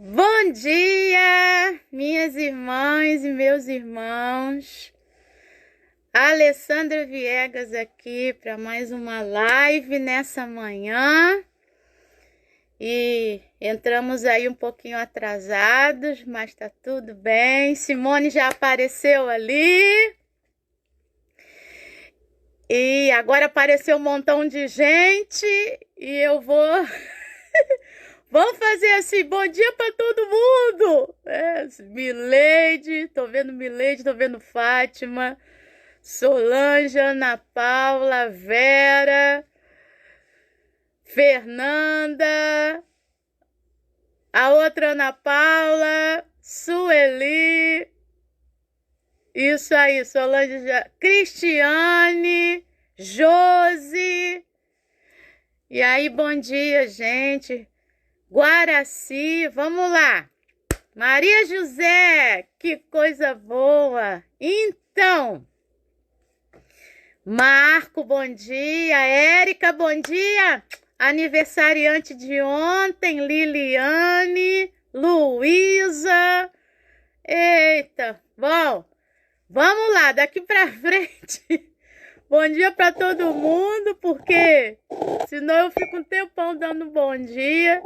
Bom dia, minhas irmãs e meus irmãos. Alessandra Viegas aqui para mais uma live nessa manhã. E entramos aí um pouquinho atrasados, mas tá tudo bem. Simone já apareceu ali. E agora apareceu um montão de gente e eu vou vamos fazer assim, bom dia para todo mundo. Mileide, tô vendo Fátima, Solange, Ana Paula, Vera, Fernanda, a outra Ana Paula, Sueli, isso aí, Solange, Cristiane, Josi. E aí, bom dia, gente. Guaraci, vamos lá. Maria José, que coisa boa. Então, Marco, bom dia. Érica, bom dia. Aniversariante de ontem, Liliane, Luísa. Eita, bom, vamos lá, daqui pra frente. Bom dia para todo mundo, porque senão eu fico um tempão dando bom dia.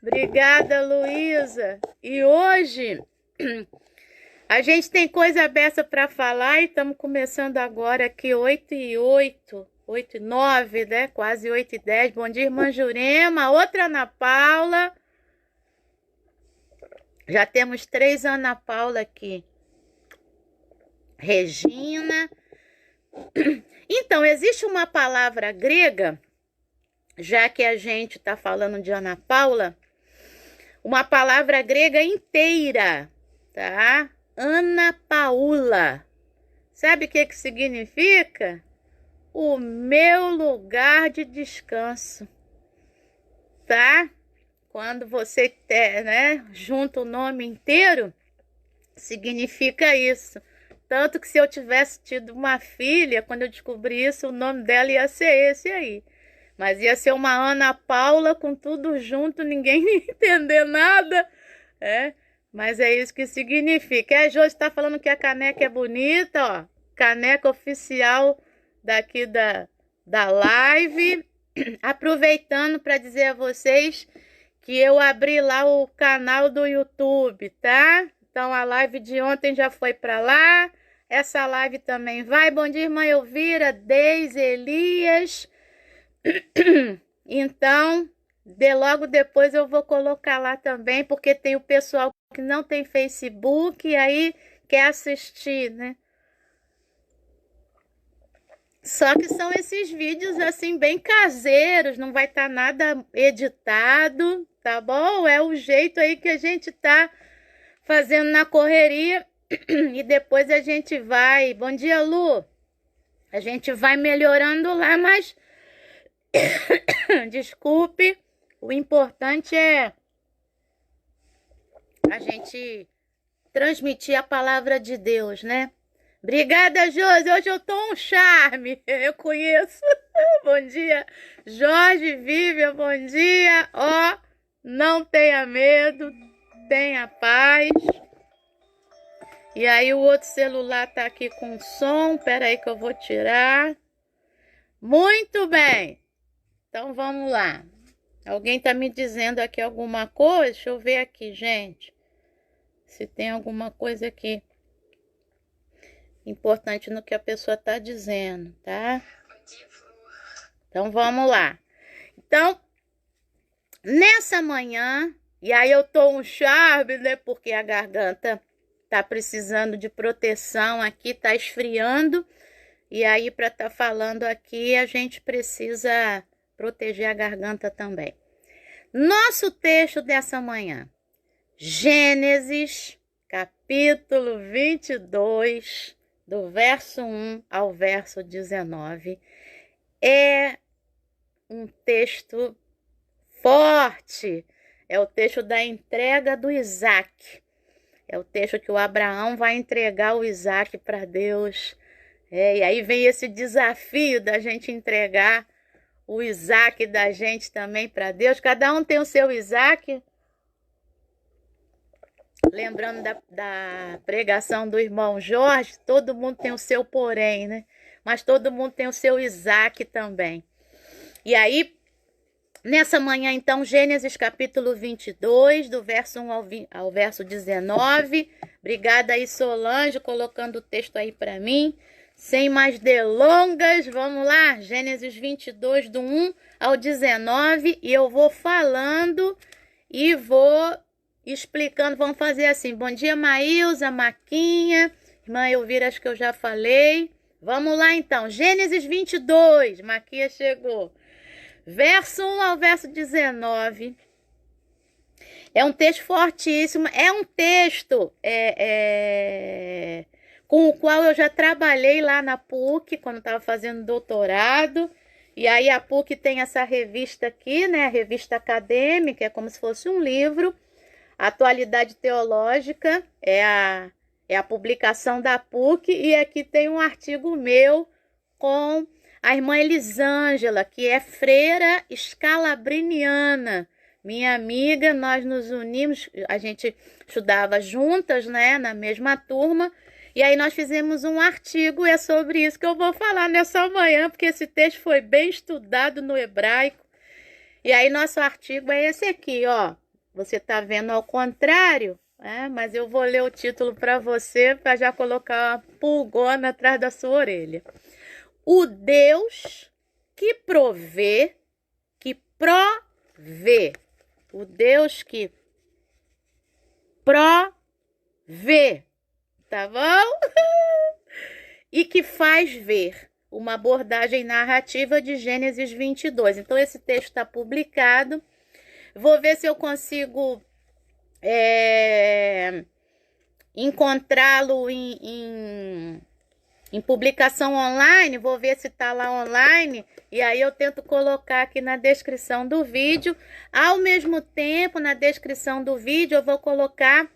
Obrigada, Luísa. E hoje a gente tem coisa beça para falar e estamos começando agora aqui 8h09, né? Quase 8h10. Bom dia, irmã Jurema. Outra Ana Paula. Já temos 3 Ana Paula aqui. Regina. Então, existe uma palavra grega, já que a gente está falando de Ana Paula, uma palavra grega inteira, tá? Ana Paula. Sabe o que significa? O meu lugar de descanso, tá? Quando você junta o nome inteiro, significa isso. Tanto que se eu tivesse tido uma filha, quando eu descobri isso, o nome dela ia ser esse aí. Mas ia ser uma Ana Paula com tudo junto, ninguém ia entender nada. Mas é isso que significa. A Jô está falando que a caneca é bonita, ó. Caneca oficial daqui da live. Aproveitando para dizer a vocês que eu abri lá o canal do YouTube, tá? Então a live de ontem já foi para lá. Essa live também vai. Bom dia, irmã Elvira, Deise, Elias. Então, logo depois eu vou colocar lá também, porque tem o pessoal que não tem Facebook e aí quer assistir, né? Só que são esses vídeos assim bem caseiros, não vai estar nada editado, tá bom? É o jeito aí que a gente tá fazendo na correria. E depois a gente vai... Bom dia, Lu. A gente vai melhorando lá, mas... Desculpe. O importante é a gente transmitir a palavra de Deus, né? Obrigada, Josi. Hoje eu tô um charme. Eu conheço. Bom dia, Jorge, Vivian. Bom dia. Ó, não tenha medo. Tenha paz. E aí o outro celular tá aqui com som. Pera aí que eu vou tirar. Muito bem. Então vamos lá. Alguém tá me dizendo aqui alguma coisa? Deixa eu ver aqui, gente. Se tem alguma coisa aqui importante no que a pessoa tá dizendo, tá? Então vamos lá. Então, nessa manhã, e aí eu tô um charme, né? Porque a garganta tá precisando de proteção aqui, tá esfriando. E aí, para estar falando aqui, a gente precisa proteger a garganta também. Nosso texto dessa manhã, Gênesis, capítulo 22, do verso 1 ao verso 19, é um texto forte. É o texto da entrega do Isaac. É o texto que o Abraão vai entregar o Isaac para Deus. E aí vem esse desafio da gente entregar o Isaac da gente também para Deus. Cada um tem o seu Isaac. lembrando da pregação do irmão Jorge, todo mundo tem o seu porém, né? Mas todo mundo tem o seu Isaac também. E aí, nessa manhã, então, Gênesis capítulo 22, do verso 1 ao verso 19. Obrigada aí, Solange, colocando o texto aí para mim. Sem mais delongas, vamos lá. Gênesis 22, do 1 ao 19. E eu vou falando e vou explicando. Vamos fazer assim. Bom dia, Maílza, Maquinha. Irmã Elvira, acho que eu já falei. Vamos lá, então. Gênesis 22. Maquinha chegou. Verso 1 ao verso 19. É um texto fortíssimo. É um texto com o qual eu já trabalhei lá na PUC, quando estava fazendo doutorado. E aí a PUC tem essa revista aqui, né? A revista acadêmica, é como se fosse um livro. Atualidade Teológica é a publicação da PUC. E aqui tem um artigo meu com a irmã Elisângela, que é freira escalabriniana, minha amiga. Nós nos unimos, a gente estudava juntas, né, na mesma turma, e aí nós fizemos um artigo, e é sobre isso que eu vou falar nessa manhã, porque esse texto foi bem estudado no hebraico. E aí nosso artigo é esse aqui, ó. Você tá vendo ao contrário, mas eu vou ler o título para você, para já colocar uma pulgona atrás da sua orelha. O Deus que provê, o Deus que provê, tá bom? E que faz ver, uma abordagem narrativa de Gênesis 22. Então, esse texto está publicado. Vou ver se eu consigo encontrá-lo em publicação online. Vou ver se está lá online, e aí eu tento colocar aqui na descrição do vídeo. Ao mesmo tempo, na descrição do vídeo, eu vou colocar...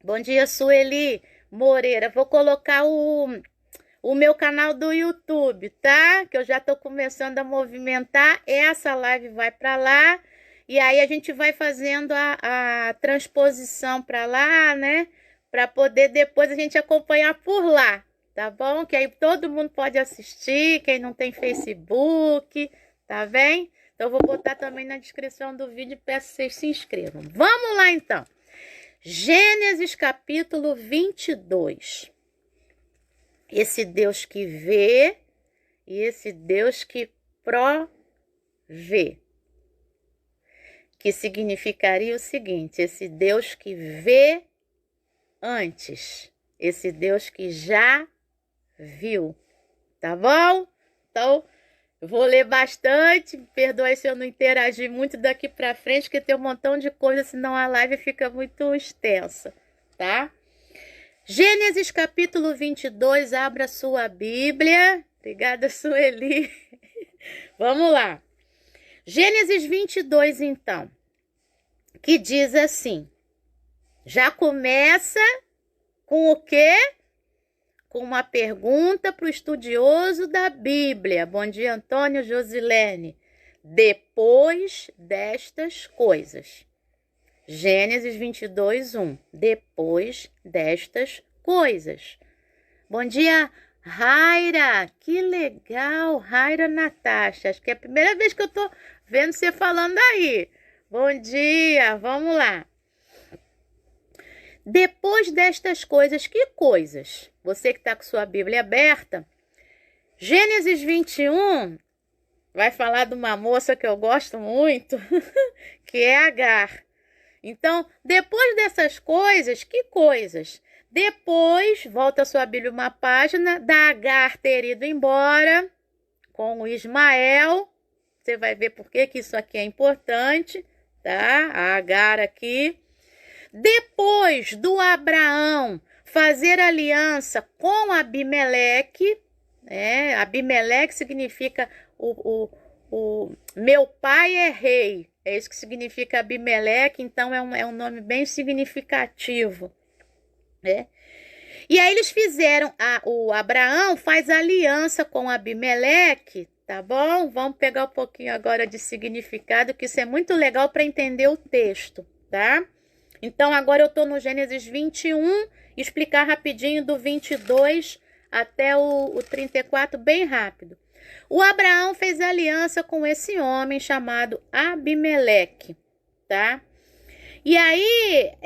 Bom dia, Sueli Moreira. Vou colocar o meu canal do YouTube, tá? Que eu já estou começando a movimentar. Essa live vai para lá, e aí a gente vai fazendo a transposição para lá, né? Para poder depois a gente acompanhar por lá. Tá bom? Que aí todo mundo pode assistir, quem não tem Facebook, tá bem? Então eu vou botar também na descrição do vídeo e peço que vocês se inscrevam. Vamos lá então. Gênesis capítulo 22. Esse Deus que vê e esse Deus que provê. Que significaria o seguinte: esse Deus que vê antes, esse Deus que já viu, tá bom? Então, eu vou ler bastante, perdoe se eu não interagir muito daqui pra frente, porque tem um montão de coisa, senão a live fica muito extensa, tá? Gênesis capítulo 22, abra sua Bíblia. Obrigada, Sueli. Vamos lá. Gênesis 22, então, que diz assim, já começa com o quê? Com uma pergunta para o estudioso da Bíblia. Bom dia, Antônio Josilene. Depois destas coisas. Gênesis 22, 1. Depois destas coisas. Bom dia, Raira. Que legal, Raira Natasha. Acho que é a primeira vez que eu tô vendo você falando aí. Bom dia, vamos lá. Depois destas coisas, que coisas? Você que está com sua Bíblia aberta, Gênesis 21 vai falar de uma moça que eu gosto muito, que é Agar. Então, depois dessas coisas, que coisas? Depois, volta a sua Bíblia uma página, da Agar ter ido embora com o Ismael. Você vai ver por que isso aqui é importante, tá? A Agar aqui. Depois do Abraão fazer aliança com Abimeleque, Abimeleque significa o meu pai é rei, é isso que significa Abimeleque, então é um nome bem significativo, né? E aí eles fizeram, o Abraão faz aliança com Abimeleque, tá bom? Vamos pegar um pouquinho agora de significado, que isso é muito legal para entender o texto, tá? Então, agora eu estou no Gênesis 21, explicar rapidinho do 22 até o 34, bem rápido. O Abraão fez aliança com esse homem chamado Abimeleque, tá? E aí,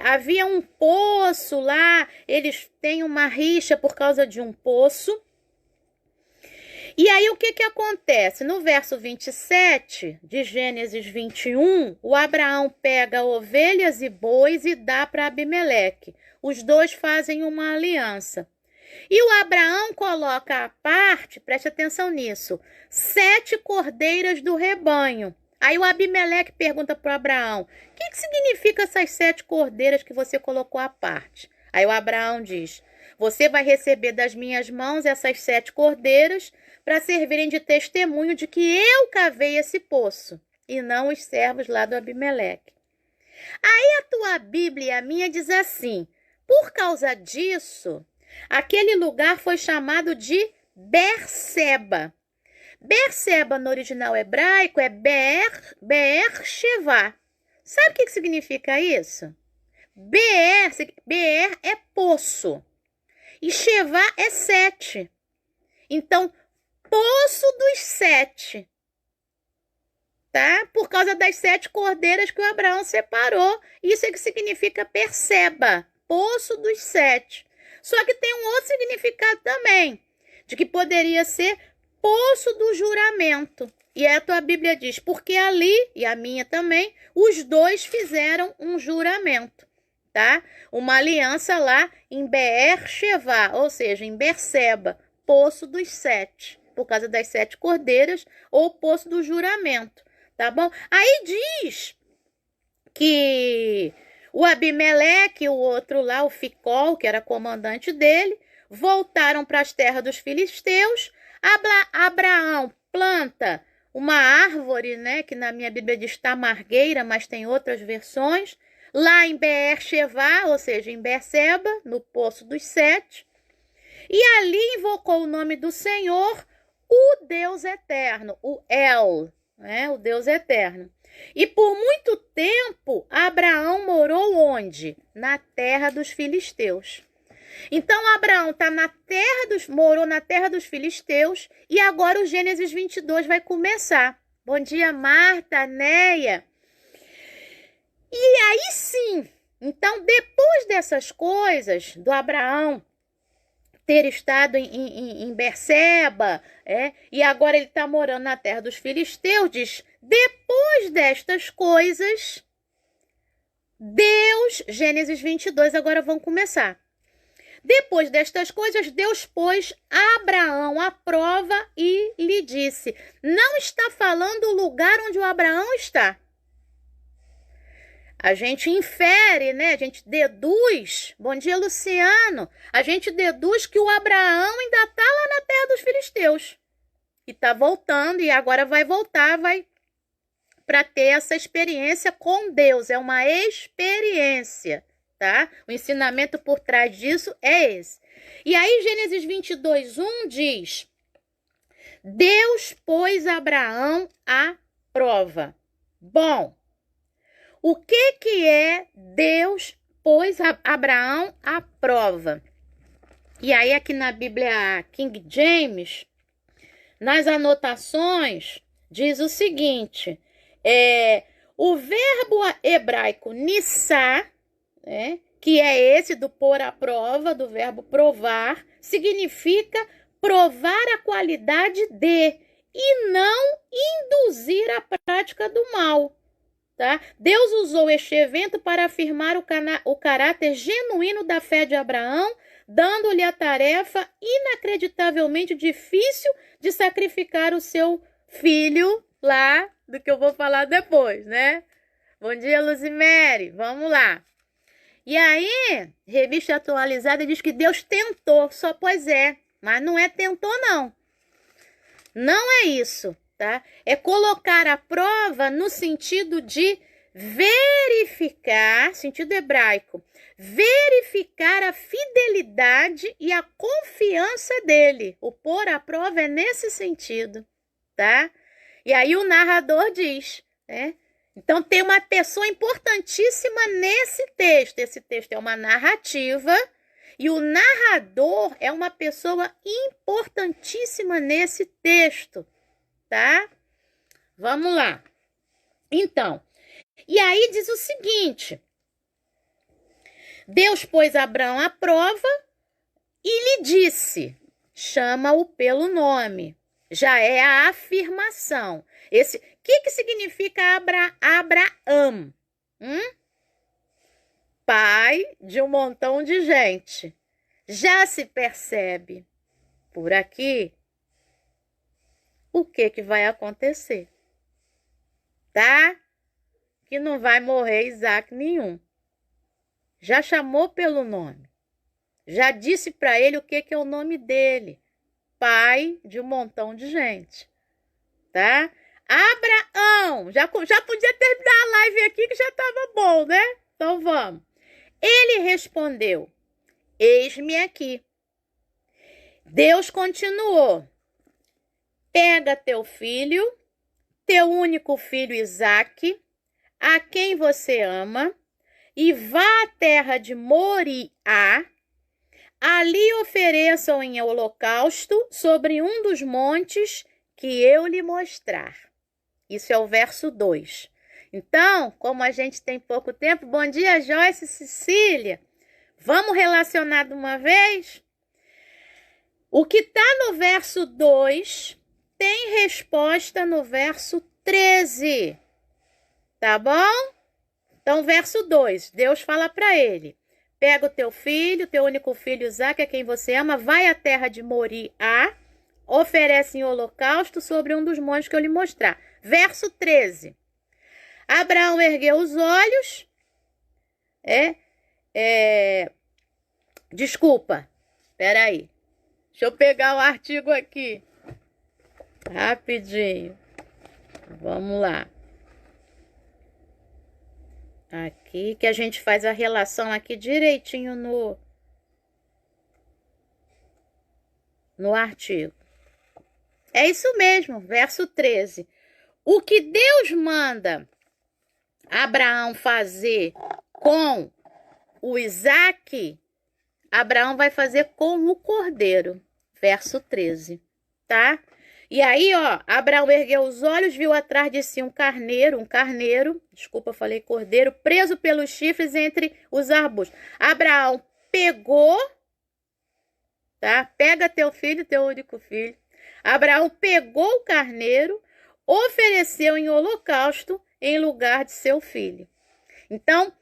havia um poço lá, eles têm uma rixa por causa de um poço. E aí, o que que acontece? No verso 27 de Gênesis 21, o Abraão pega ovelhas e bois e dá para Abimeleque. Os dois fazem uma aliança. E o Abraão coloca à parte, preste atenção nisso, 7 cordeiras do rebanho. Aí o Abimeleque pergunta para o Abraão, o que que significa essas 7 cordeiras que você colocou à parte? Aí o Abraão diz, você vai receber das minhas mãos essas 7 cordeiras para servirem de testemunho de que eu cavei esse poço, e não os servos lá do Abimeleque. Aí a tua Bíblia e a minha diz assim, por causa disso, aquele lugar foi chamado de Berseba. Berseba no original hebraico é Beer-Sheva. Sabe o que significa isso? Beer é poço e Sheva é 7. Então, poço dos 7. Tá? Por causa das 7 cordeiras que o Abraão separou. Isso é que significa Berseba, poço dos 7. Só que tem um outro significado também, de que poderia ser poço do juramento. E a tua Bíblia diz, porque ali, e a minha também, os dois fizeram um juramento, tá? Uma aliança lá em Beer-Sheva, ou seja, em Berseba, poço dos 7, por causa das 7 cordeiras, ou poço do juramento, tá bom? Aí diz que o Abimeleque e o outro lá, o Ficol, que era comandante dele, voltaram para as terras dos filisteus. Abraão planta uma árvore, né, que na minha Bíblia diz tamargueira, mas tem outras versões, lá em Beer-Sheva, ou seja, em Berseba, no Poço dos 7, e ali invocou o nome do Senhor, o Deus Eterno, o El, né, o Deus Eterno. E por muito tempo, Abraão morou onde? Na terra dos filisteus. Então, Abraão morou na terra dos filisteus e agora o Gênesis 22 vai começar. Bom dia, Marta, Neia. E aí sim, então depois dessas coisas, do Abraão ter estado em Berseba, e agora ele está morando na terra dos filisteus, diz, depois destas coisas, Deus, Gênesis 22, agora vão começar. Depois destas coisas, Deus pôs Abraão à prova e lhe disse, não está falando o lugar onde o Abraão está. A gente infere, né? A gente deduz, bom dia, Luciano, a gente deduz que o Abraão ainda está lá na terra dos filisteus. E está voltando, e agora vai voltar, vai para ter essa experiência com Deus. É uma experiência, tá? O ensinamento por trás disso é esse. E aí, Gênesis 22:1 diz, Deus pôs Abraão à prova. Bom, o que é Deus pôs Abraão à prova? E aí aqui na Bíblia King James, nas anotações, diz o seguinte, o verbo hebraico nissá, que é esse do pôr à prova, do verbo provar, significa provar a qualidade de e não induzir a prática do mal. Tá? Deus usou este evento para afirmar o caráter genuíno da fé de Abraão, dando-lhe a tarefa inacreditavelmente difícil de sacrificar o seu filho lá, do que eu vou falar depois, né? Bom dia, Luzimere, vamos lá. E aí, revista atualizada diz que Deus tentou, só pois é, mas não é tentou não. Não é isso. Tá? É colocar à prova no sentido de verificar, sentido hebraico, verificar a fidelidade e a confiança dele. O pôr à prova é nesse sentido, tá? E aí o narrador diz, Então, tem uma pessoa importantíssima nesse texto. Esse texto é uma narrativa e o narrador é uma pessoa importantíssima nesse texto, tá? Vamos lá. Então, e aí diz o seguinte: Deus pôs Abraão à prova e lhe disse, chama-o pelo nome. Já é a afirmação. O que significa Abraão? Pai de um montão de gente. Já se percebe por aqui o que vai acontecer, tá? Que não vai morrer Isaac nenhum. Já chamou pelo nome. Já disse para ele o que é o nome dele. Pai de um montão de gente, tá? Abraão, já podia terminar a live aqui que já estava bom, né? Então vamos. Ele respondeu, eis-me aqui. Deus continuou, pega teu filho, teu único filho Isaque, a quem você ama, e vá à terra de Moriá, ali ofereçam em holocausto sobre um dos montes que eu lhe mostrar. Isso é o verso 2. Então, como a gente tem pouco tempo, bom dia, Joyce e Cecília. Vamos relacionar de uma vez? O que está no verso 2 tem resposta no verso 13. Tá bom? Então, verso 2, Deus fala para ele, pega o teu filho, teu único filho Isaque, a quem você ama, vai à terra de Moriá, oferece em holocausto sobre um dos montes que eu lhe mostrar. Verso 13. Abraão ergueu os olhos. Desculpa. Peraí. Deixa eu pegar o artigo aqui. Rapidinho. Vamos lá. Aqui, que a gente faz a relação aqui direitinho no artigo. É isso mesmo, verso 13. O que Deus manda Abraão fazer com o Isaque, Abraão vai fazer com o cordeiro. Verso 13, tá? E aí, ó, Abraão ergueu os olhos, viu atrás de si um carneiro, desculpa, falei cordeiro, preso pelos chifres entre os arbustos. Abraão pegou, tá? Pega teu filho, teu único filho. Abraão pegou o carneiro, ofereceu em holocausto em lugar de seu filho. Então,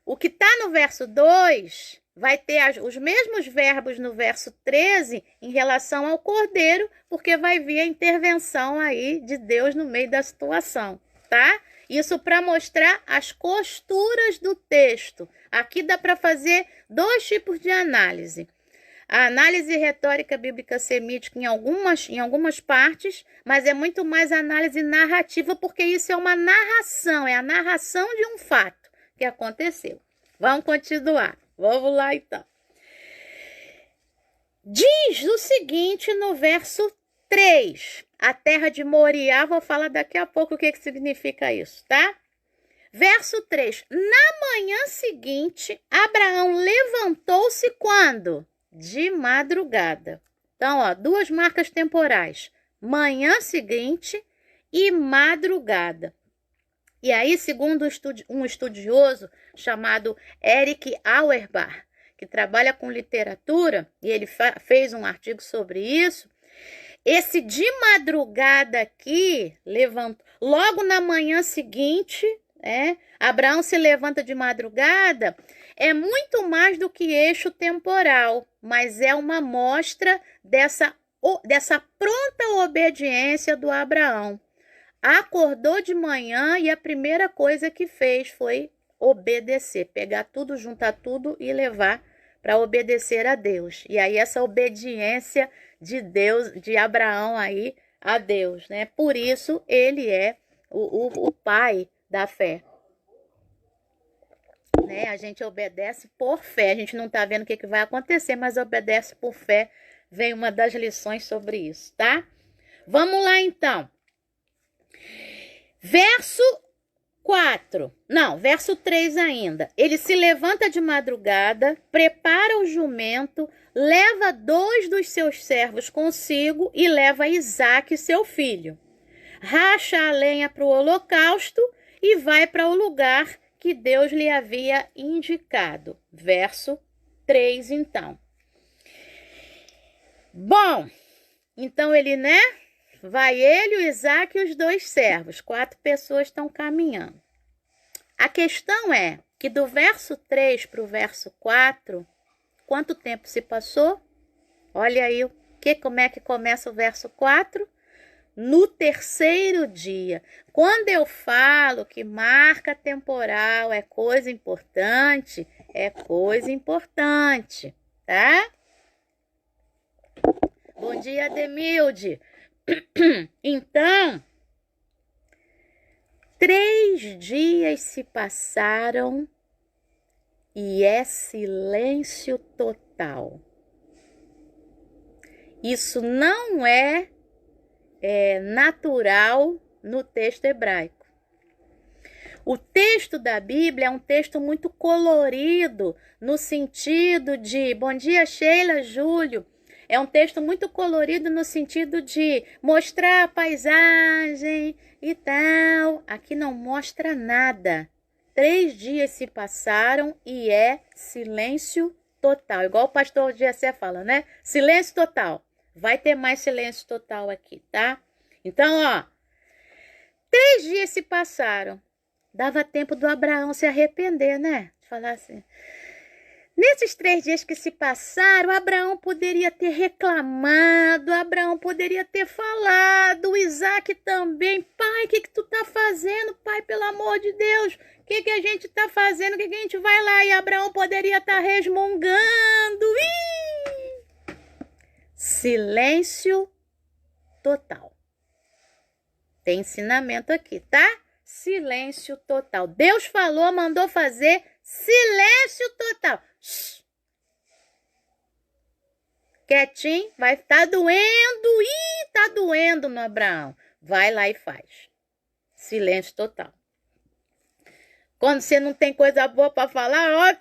o que está no verso 2 vai ter os mesmos verbos no verso 13 em relação ao cordeiro, porque vai vir a intervenção aí de Deus no meio da situação, tá? Isso para mostrar as costuras do texto. Aqui dá para fazer dois tipos de análise. A análise retórica bíblica semítica em algumas partes, mas é muito mais análise narrativa, porque isso é uma narração, é a narração de um fato que aconteceu. Vamos continuar. Vamos lá, então. Diz o seguinte no verso 3. A terra de Moriá, vou falar daqui a pouco o que significa isso, tá? Verso 3. Na manhã seguinte, Abraão levantou-se quando? De madrugada. Então, ó, duas marcas temporais. Manhã seguinte e madrugada. E aí, segundo um estudioso chamado Eric Auerbach, que trabalha com literatura, e ele fez um artigo sobre isso, esse de madrugada aqui, logo na manhã seguinte, Abraão se levanta de madrugada, é muito mais do que eixo temporal, mas é uma mostra dessa pronta obediência do Abraão. Acordou de manhã e a primeira coisa que fez foi obedecer, pegar tudo, juntar tudo e levar para obedecer a Deus. E aí essa obediência de Deus, de Abraão aí a Deus, né? Por isso ele é o pai da fé. Né? A gente obedece por fé. A gente não está vendo o que vai acontecer, mas obedece por fé. Vem uma das lições sobre isso, tá? Vamos lá então. Verso 4. Não, verso 3 ainda. Ele se levanta de madrugada, prepara o jumento, leva 2 dos seus servos consigo e leva Isaque, seu filho. Racha a lenha para o holocausto e vai para o lugar que Deus lhe havia indicado. Verso 3, então. Bom, então ele, vai ele, o Isaque e os 2 servos. 4 pessoas estão caminhando. A questão é que do verso 3 para o verso 4, quanto tempo se passou? Olha aí como é que começa o verso 4. No 3º dia. Quando eu falo que marca temporal é coisa importante, tá? Bom dia, Demilde. Então, 3 dias se passaram e é silêncio total. Isso não é natural no texto hebraico. O texto da Bíblia é um texto muito colorido, no sentido de... Bom dia, Sheila, Júlio. É um texto muito colorido no sentido de mostrar a paisagem e tal. Aqui não mostra nada. 3 dias se passaram e é silêncio total. Igual o pastor Gessé fala, Silêncio total. Vai ter mais silêncio total aqui, tá? Então, 3 dias se passaram. Dava tempo do Abraão se arrepender, De falar assim. Nesses 3 dias que se passaram, Abraão poderia ter reclamado, Abraão poderia ter falado, o Isaque também. Pai, o que tu tá fazendo? Pai, pelo amor de Deus, o que a gente tá fazendo? O que a gente vai lá? E Abraão poderia estar resmungando. Silêncio total. Tem ensinamento aqui, tá? Silêncio total. Deus falou, mandou fazer, silêncio total. Shhh. Quietinho, vai estar doendo. Tá doendo no Abraão. Vai lá e faz. Silêncio total. Quando você não tem coisa boa para falar,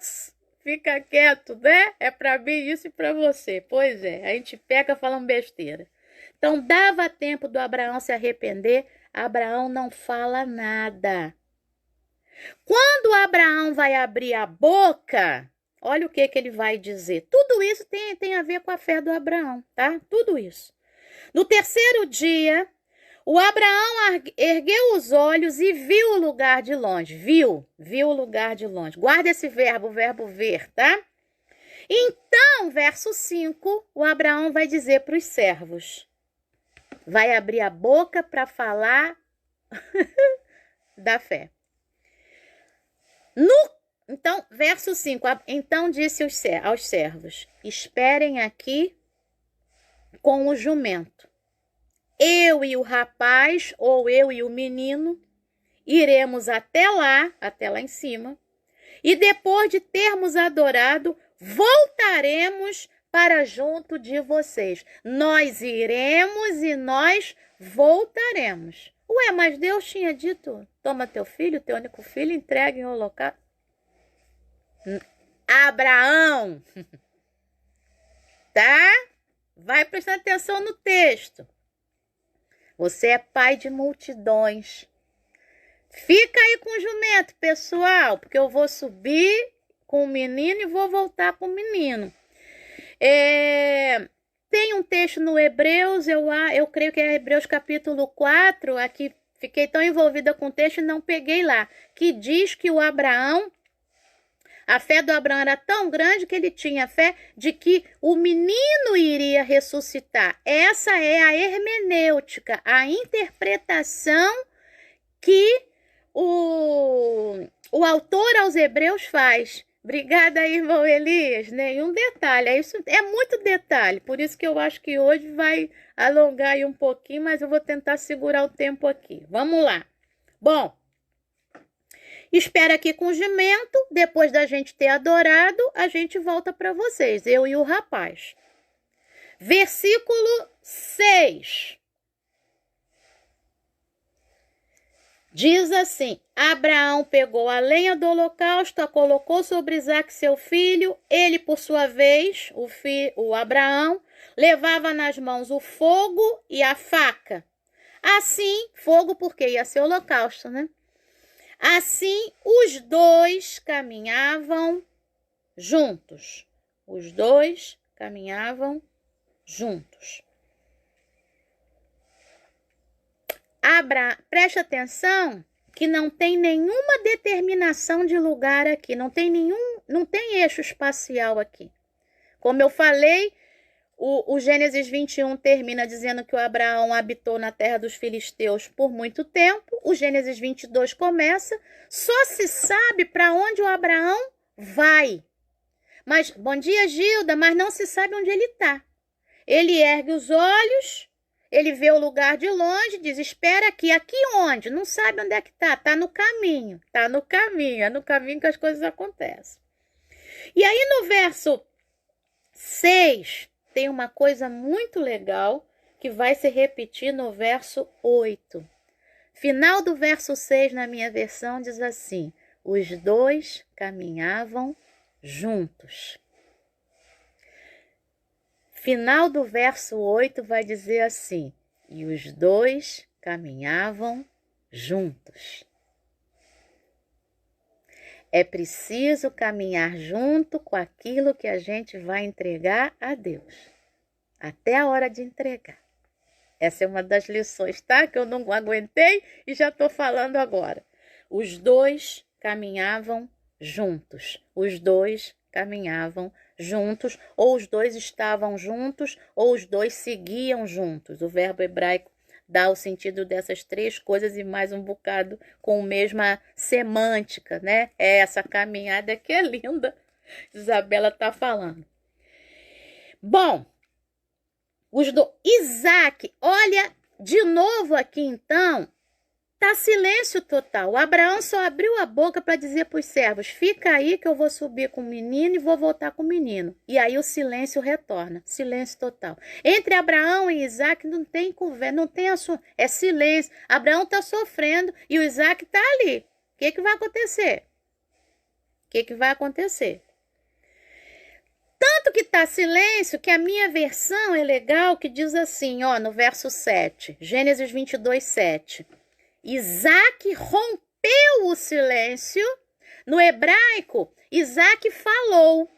fica quieto, É para mim isso e para você. Pois é, a gente pega falando besteira. Então, dava tempo do Abraão se arrepender. Abraão não fala nada. Quando Abraão vai abrir a boca, olha o que ele vai dizer. Tudo isso tem a ver com a fé do Abraão, tá? Tudo isso. No 3º dia, o Abraão ergueu os olhos e viu o lugar de longe. Viu o lugar de longe. Guarda esse verbo, o verbo ver, tá? Então, verso 5, o Abraão vai dizer para os servos. Vai abrir a boca para falar da fé. Então, verso 5. Então disse aos servos, esperem aqui com o jumento. Eu e o rapaz, ou eu e o menino, iremos até lá em cima, e depois de termos adorado, voltaremos para junto de vocês. Nós iremos e nós voltaremos. Ué, mas Deus tinha dito, toma teu filho, teu único filho, entrega em holocausto. Abraão, tá? Vai prestar atenção no texto. Você é pai de multidões. Fica aí com o jumento, pessoal, porque eu vou subir com o menino e vou voltar com o menino. Tem um texto no Hebreus, eu creio que é Hebreus capítulo 4, aqui fiquei tão envolvida com o texto e não peguei lá, que diz que a fé do Abraão era tão grande que ele tinha fé de que o menino iria ressuscitar. Essa é a hermenêutica, a interpretação que o autor aos Hebreus faz. Obrigada, irmão Elias. Nenhum detalhe. Isso é muito detalhe. Por isso que eu acho que hoje vai alongar aí um pouquinho, mas eu vou tentar segurar o tempo aqui. Vamos lá. Bom, espera aqui com o jumento. Depois da gente ter adorado, a gente volta para vocês. Eu e o rapaz. Versículo 6. Diz assim: Abraão pegou a lenha do holocausto, a colocou sobre Isaque, seu filho. Ele, por sua vez, o Abraão, levava nas mãos o fogo e a faca. Assim, fogo porque ia ser holocausto, né? Assim, os dois caminhavam juntos. Os dois caminhavam juntos. Preste atenção que não tem nenhuma determinação de lugar aqui, não tem eixo espacial aqui. Como eu falei, o Gênesis 21 termina dizendo que o Abraão habitou na terra dos filisteus por muito tempo. O Gênesis 22 começa, só se sabe para onde o Abraão vai. Mas, bom dia, Gilda, mas não se sabe onde ele está. Ele ergue os olhos, ele vê o lugar de longe, diz, espera aqui. Aqui onde? Não sabe onde é que está. Está no caminho. Está no caminho. É no caminho que as coisas acontecem. E aí no verso 6, tem uma coisa muito legal que vai se repetir no verso 8. Final do verso 6, na minha versão, diz assim: os dois caminhavam juntos. Final do verso 8 vai dizer assim: e os dois caminhavam juntos. É preciso caminhar junto com aquilo que a gente vai entregar a Deus, até a hora de entregar. Essa é uma das lições, tá? Que eu não aguentei e já estou falando agora. Os dois caminhavam juntos. Os dois caminhavam juntos, ou os dois estavam juntos, ou os dois seguiam juntos. O verbo hebraico dá o sentido dessas três coisas e mais um bocado com a mesma semântica, né? É essa caminhada que é linda. Isabela está falando. Bom, Isaque, olha de novo aqui então, tá silêncio total. O Abraão só abriu a boca para dizer para os servos: fica aí que eu vou subir com o menino e vou voltar com o menino. E aí o silêncio retorna, silêncio total. Entre Abraão e Isaque não tem conversa, não tem assunto, é silêncio. Abraão está sofrendo e o Isaque está ali. O que vai acontecer? O que vai acontecer? Tanto que está silêncio que a minha versão é legal, que diz assim, ó, no verso 7, Gênesis 22, 7. Isaque rompeu o silêncio. No hebraico, Isaque falou.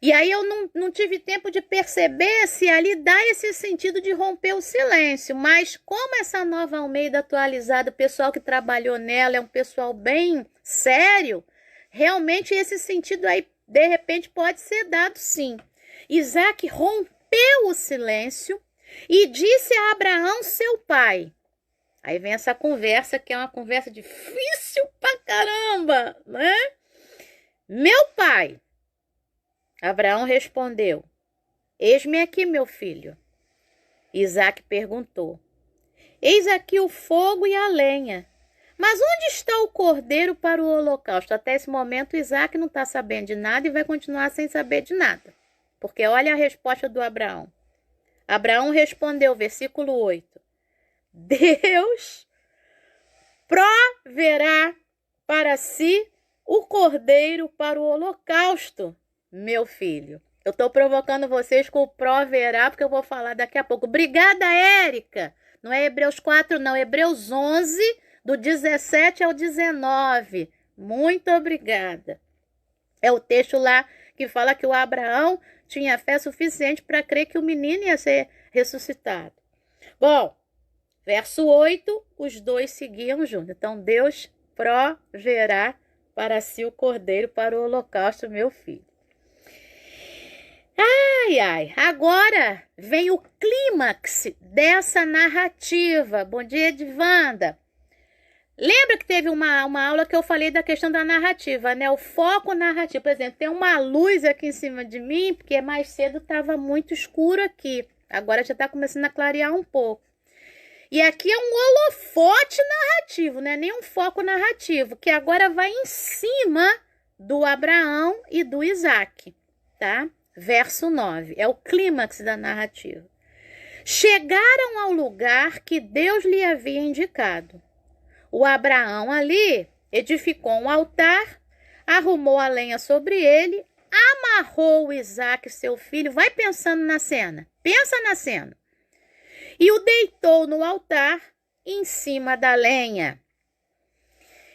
E aí eu não tive tempo de perceber se ali dá esse sentido de romper o silêncio. Mas como essa nova Almeida atualizada, o pessoal que trabalhou nela é um pessoal bem sério, realmente esse sentido aí, de repente, pode ser dado sim. Isaque rompeu o silêncio e disse a Abraão, seu pai. Aí vem essa conversa, que é uma conversa difícil pra caramba, né? Meu pai. Abraão respondeu: eis-me aqui, meu filho. Isaque perguntou: eis aqui o fogo e a lenha, mas onde está o cordeiro para o holocausto? Até esse momento, Isaque não está sabendo de nada e vai continuar sem saber de nada. Porque olha a resposta do Abraão. Abraão respondeu, versículo 8. Deus proverá para si o cordeiro para o holocausto, meu filho. Eu estou provocando vocês com o proverá, porque eu vou falar daqui a pouco. Obrigada, Érica. Não é Hebreus 4, não. Hebreus 11, do 17 ao 19. Muito obrigada. É o texto lá que fala que o Abraão tinha fé suficiente para crer que o menino ia ser ressuscitado. Bom, verso 8, os dois seguiam juntos. Então, Deus proverá para si o cordeiro para o holocausto, meu filho. Ai, ai, agora vem o clímax dessa narrativa. Bom dia, Edvanda. Lembra que teve uma aula que eu falei da questão da narrativa, né? O foco narrativo. Por exemplo, tem uma luz aqui em cima de mim, porque mais cedo estava muito escuro aqui. Agora já está começando a clarear um pouco. E aqui é um holofote narrativo, né? Nem um foco narrativo, que agora vai em cima do Abraão e do Isaque, tá? Verso 9, é o clímax da narrativa. Chegaram ao lugar que Deus lhe havia indicado. o Abraão ali edificou um altar, arrumou a lenha sobre ele, amarrou o Isaque, seu filho. Vai pensando na cena. Pensa na cena. E o deitou no altar em cima da lenha.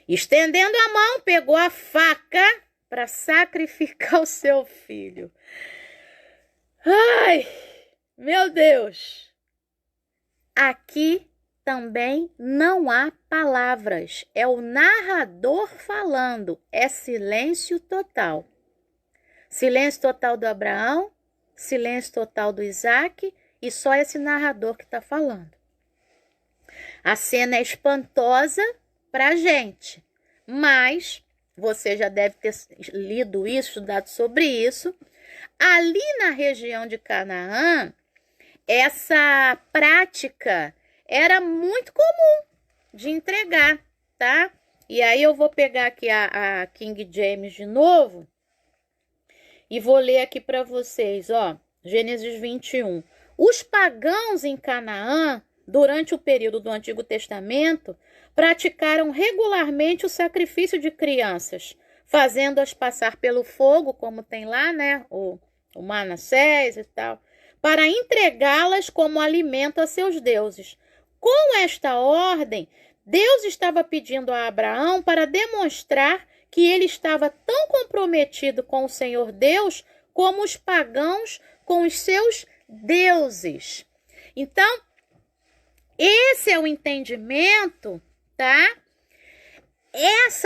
Estendendo a mão, pegou a faca para sacrificar o seu filho. Ai, meu Deus! Aqui também não há palavras. É o narrador falando. É silêncio total. Silêncio total do Abraão, silêncio total do Isaque e só esse narrador que está falando. A cena é espantosa para a gente, mas você já deve ter lido isso, estudado sobre isso. Ali na região de Canaã, essa prática era muito comum de entregar, tá? E aí eu vou pegar aqui a King James de novo e vou ler aqui para vocês, ó, Gênesis 21. Os pagãos em Canaã, durante o período do Antigo Testamento, praticaram regularmente o sacrifício de crianças, fazendo-as passar pelo fogo, como tem lá, né, o Manassés e tal, para entregá-las como alimento a seus deuses. Com esta ordem, Deus estava pedindo a Abraão para demonstrar que ele estava tão comprometido com o Senhor Deus como os pagãos com os seus deuses. Então, esse é o entendimento, tá?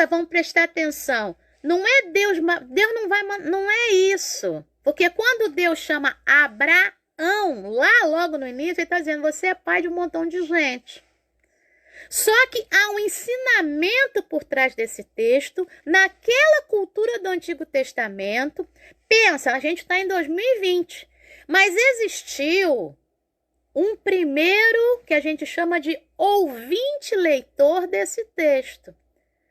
Vamos prestar atenção. Não é Deus não vai, não é isso. Porque quando Deus chama Abraão, lá logo no início, ele está dizendo, você é pai de um montão de gente. Só que há um ensinamento por trás desse texto, naquela cultura do Antigo Testamento. Pensa, a gente está em 2020, mas existiu um primeiro que a gente chama de ouvinte leitor desse texto.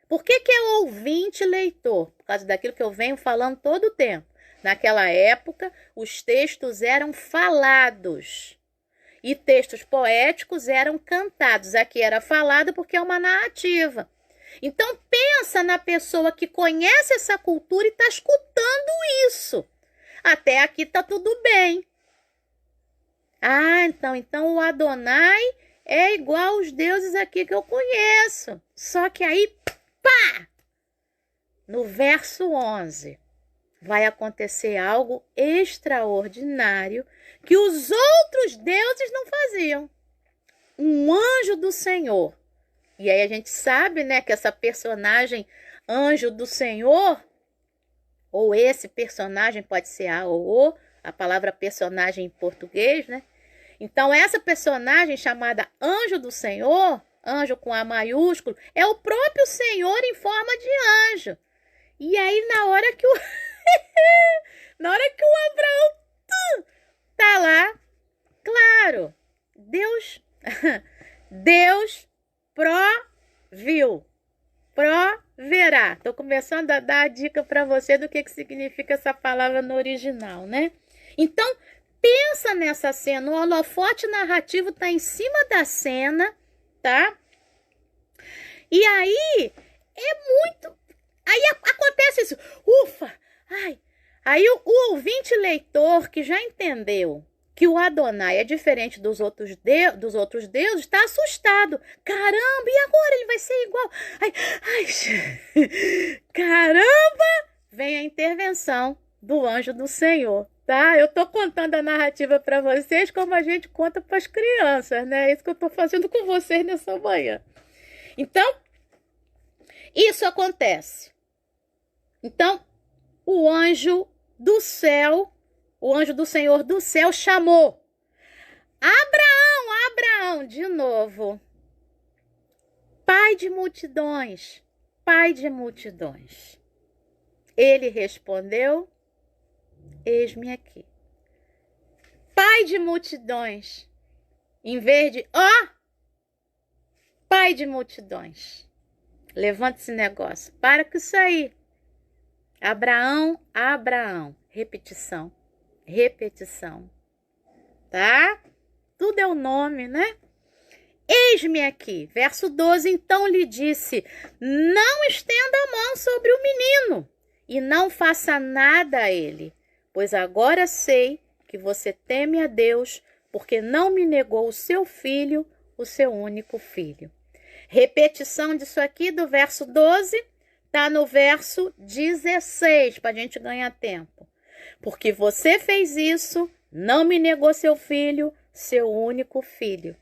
Por que é ouvinte leitor? Por causa daquilo que eu venho falando todo o tempo. Naquela época, os textos eram falados e textos poéticos eram cantados. Aqui era falado porque é uma narrativa. Então, pensa na pessoa que conhece essa cultura e está escutando isso. Até aqui está tudo bem. Ah, então o Adonai é igual aos deuses aqui que eu conheço. Só que aí, pá! No verso 11, vai acontecer algo extraordinário que os outros deuses não faziam. Um anjo do Senhor. E aí a gente sabe, né, que essa personagem, anjo do Senhor, ou esse personagem pode ser a ou o, a palavra personagem em português, né? Então, essa personagem chamada anjo do Senhor, anjo com A maiúsculo, é o próprio Senhor em forma de anjo. E aí, na hora que o Abraão tá lá, claro, Deus proverá. Tô começando a dar a dica para você do que significa essa palavra no original, né? Então, pensa nessa cena, o holofote narrativo tá em cima da cena, tá? E aí, aí acontece isso, ufa, ai. Aí o ouvinte leitor que já entendeu que o Adonai é diferente dos outros deuses, está assustado. Caramba, e agora ele vai ser igual? Caramba! Vem a intervenção do anjo do Senhor, tá? Eu tô contando a narrativa para vocês como a gente conta para as crianças, né? É isso que eu tô fazendo com vocês nessa manhã. Então, isso acontece. Então, o anjo do céu, o anjo do Senhor do céu chamou Abraão, de novo. Pai de multidões. Ele respondeu, eis-me aqui. Pai de multidões. Em vez de, pai de multidões. Levanta esse negócio. Para com isso aí. Abraão. Repetição. Tá? Tudo é o nome, né? Eis-me aqui. Verso 12, então lhe disse, não estenda a mão sobre o menino e não faça nada a ele, pois agora sei que você teme a Deus, porque não me negou o seu filho, o seu único filho. Repetição disso aqui do verso 12, está no verso 16, para a gente ganhar tempo. Porque você fez isso, não me negou seu filho, seu único filho.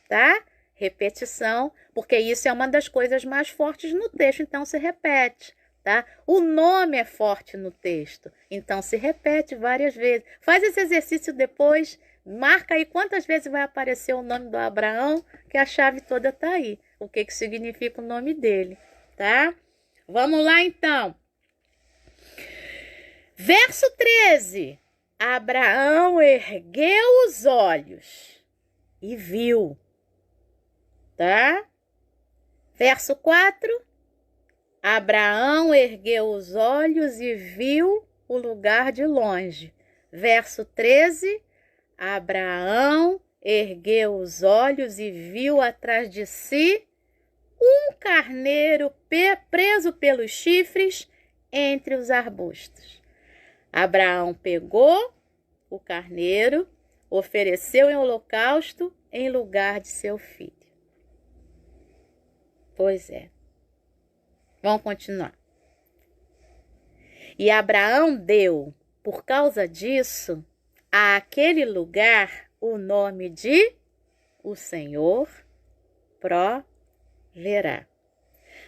Tá? Repetição, porque isso é uma das coisas mais fortes no texto, então se repete, tá? O nome é forte no texto, então se repete várias vezes. Faz esse exercício depois, marca aí quantas vezes vai aparecer o nome do Abraão, que a chave toda tá aí. O que significa o nome dele, tá? Vamos lá então. Verso 13. Abraão ergueu os olhos e viu. Tá? Verso 4. Abraão ergueu os olhos e viu o lugar de longe. Verso 13. Abraão ergueu os olhos e viu atrás de si um carneiro preso pelos chifres entre os arbustos. Abraão pegou o carneiro, ofereceu em holocausto em lugar de seu filho. Pois é. Vamos continuar. E Abraão deu, por causa disso, àquele lugar o nome de o Senhor proverá.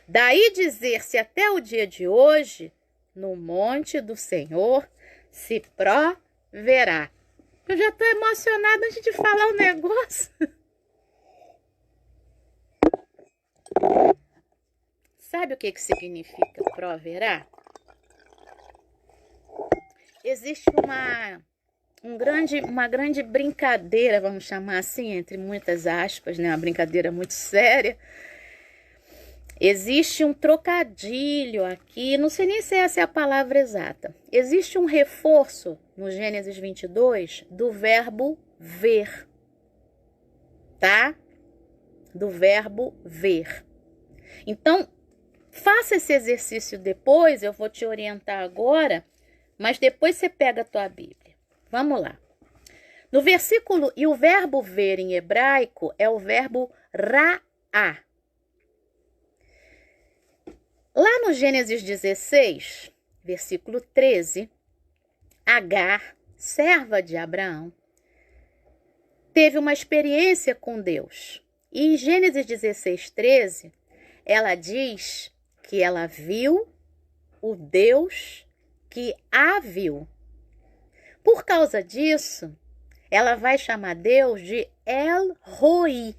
Daí dizer-se até o dia de hoje, no monte do Senhor se proverá. Eu já estou emocionada antes de falar o negócio. Sabe o que significa proverá? Existe uma grande brincadeira, vamos chamar assim, entre muitas aspas, né? Uma brincadeira muito séria. Existe um trocadilho aqui, não sei nem se essa é a palavra exata. Existe um reforço no Gênesis 22 do verbo ver, tá? Do verbo ver. Então, faça esse exercício depois, eu vou te orientar agora, mas depois você pega a tua Bíblia. Vamos lá. No versículo, e o verbo ver em hebraico é o verbo ra'á. Lá no Gênesis 16, versículo 13, Agar, serva de Abraão, teve uma experiência com Deus. E em Gênesis 16, 13, ela diz que ela viu o Deus que a viu. Por causa disso, ela vai chamar Deus de El Roi,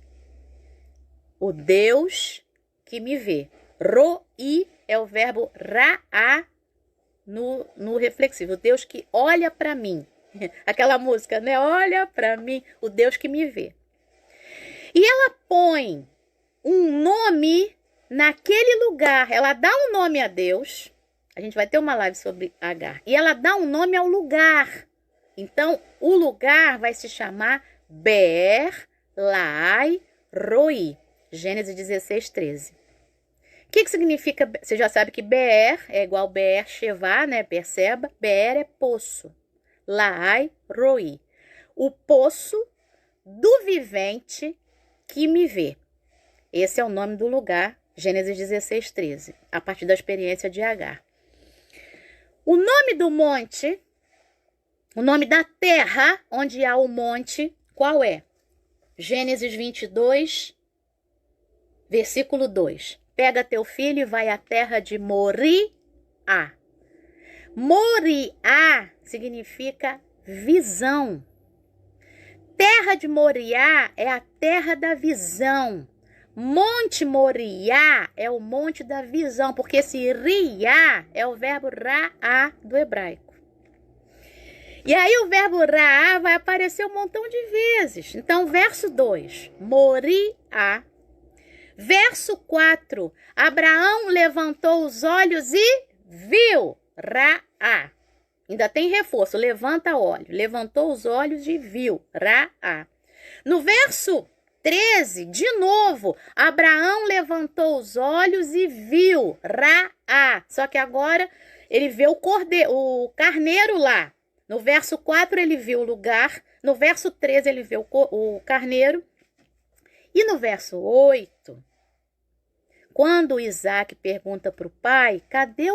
o Deus que me vê. Roi é o verbo ra'á no reflexivo, o Deus que olha para mim. Aquela música, né? Olha para mim, o Deus que me vê. E ela põe um nome naquele lugar, ela dá um nome a Deus. A gente vai ter uma live sobre Agar. E ela dá um nome ao lugar. Então, o lugar vai se chamar Beer Lahai Roi. Gênesis 16, 13. O que significa? Você já sabe que Beer é igual Beer Sheva, né? Perceba. Beer é poço. Lahai Roi. O poço do vivente que me vê. Esse é o nome do lugar. Gênesis 16, 13. A partir da experiência de Agar. O nome do monte, o nome da terra onde há o monte, qual é? Gênesis 22, versículo 2. Pega teu filho e vai à terra de Moriá. Moriá significa visão. Terra de Moriá é a terra da visão. Monte Moriá é o monte da visão, porque esse riá é o verbo ra'á do hebraico. E aí o verbo ra'á vai aparecer um montão de vezes. Então, verso 2, Moriá. Verso 4, Abraão levantou os olhos e viu, ra'á. Ainda tem reforço, levanta olho. Levantou os olhos e viu, ra'á. No verso 13, de novo, Abraão levantou os olhos e viu Raá. Só que agora ele vê o carneiro lá. No verso 4 ele viu o lugar, no verso 13 ele vê o carneiro. E no verso 8, quando Isaac pergunta para o pai, cadê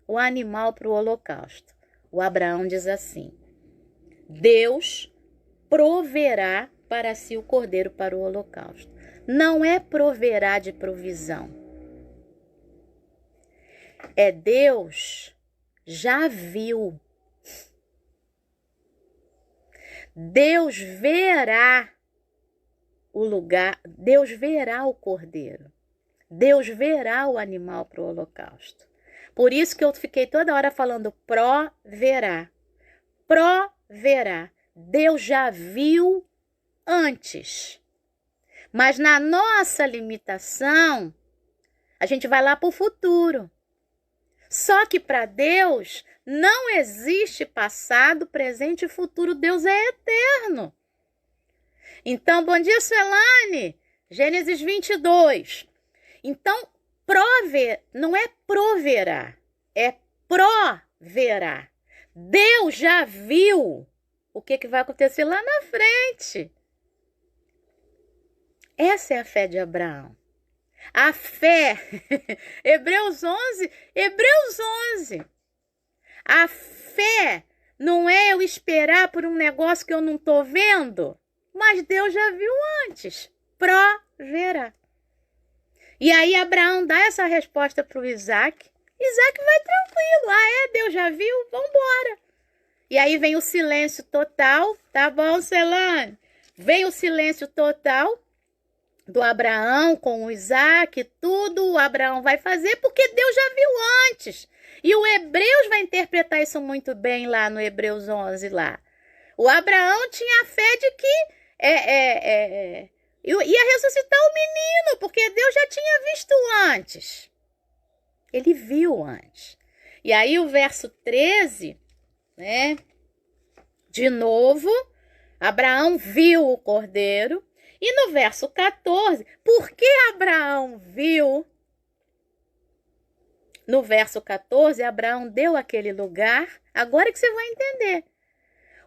o animal para o holocausto? O Abraão diz assim, Deus proverá para si o cordeiro para o holocausto. Não é proverá de provisão. É Deus já viu. Deus verá o lugar, Deus verá o cordeiro. Deus verá o animal para o holocausto. Por isso que eu fiquei toda hora falando proverá. Proverá. Deus já viu antes. Mas na nossa limitação, a gente vai lá para o futuro. Só que para Deus não existe passado, presente e futuro. Deus é eterno. Então, bom dia, Suelane. Gênesis 22. Então, não é proverá, é proverá. Deus já viu o que vai acontecer lá na frente. Essa é a fé de Abraão. A fé, Hebreus 11. A fé não é eu esperar por um negócio que eu não estou vendo, mas Deus já viu antes. Proverá. E aí Abraão dá essa resposta para o Isaac. Isaac vai tranquilo. Deus já viu? Vambora. E aí vem o silêncio total. Tá bom, Celane? Vem o silêncio total do Abraão com o Isaac. Tudo o Abraão vai fazer porque Deus já viu antes. E o Hebreus vai interpretar isso muito bem lá no Hebreus 11 lá. O Abraão tinha a fé de que ia ressuscitar o menino, porque Deus já tinha visto antes. Ele viu antes. E aí o verso 13, né? De novo, Abraão viu o cordeiro. E no verso 14, por que Abraão viu? No verso 14, Abraão deu aquele lugar. Agora que você vai entender.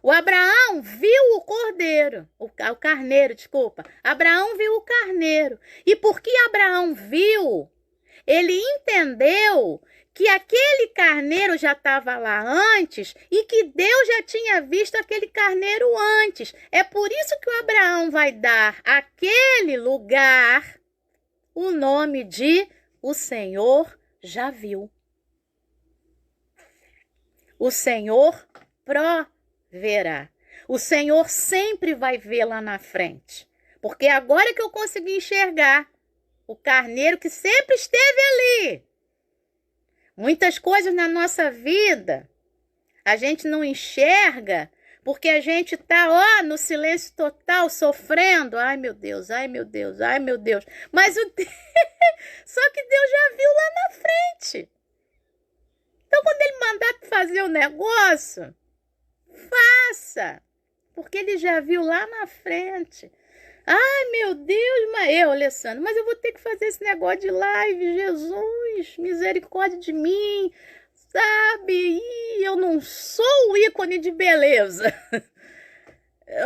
O Abraão viu o cordeiro, o carneiro, desculpa. Abraão viu o carneiro. E porque Abraão viu, ele entendeu que aquele carneiro já estava lá antes e que Deus já tinha visto aquele carneiro antes. É por isso que o Abraão vai dar àquele lugar o nome de o Senhor já viu. O Senhor proverá. O Senhor sempre vai ver lá na frente. Porque agora que eu consegui enxergar o carneiro que sempre esteve ali. Muitas coisas na nossa vida a gente não enxerga porque a gente está no silêncio total, sofrendo. Ai, meu Deus, ai, meu Deus, ai, meu Deus. Mas só que Deus já viu lá na frente. Então, quando ele mandar fazer o negócio, faça, porque ele já viu lá na frente. Ai, meu Deus, Alessandro, mas eu vou ter que fazer esse negócio de live, Jesus, misericórdia de mim, sabe? E eu não sou o ícone de beleza,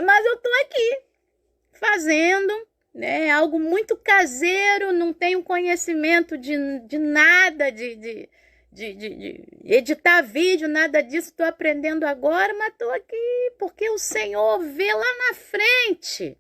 mas eu tô aqui fazendo, né? Algo muito caseiro, não tenho conhecimento de nada, de editar vídeo, nada disso, estou aprendendo agora, mas estou aqui porque o Senhor vê lá na frente.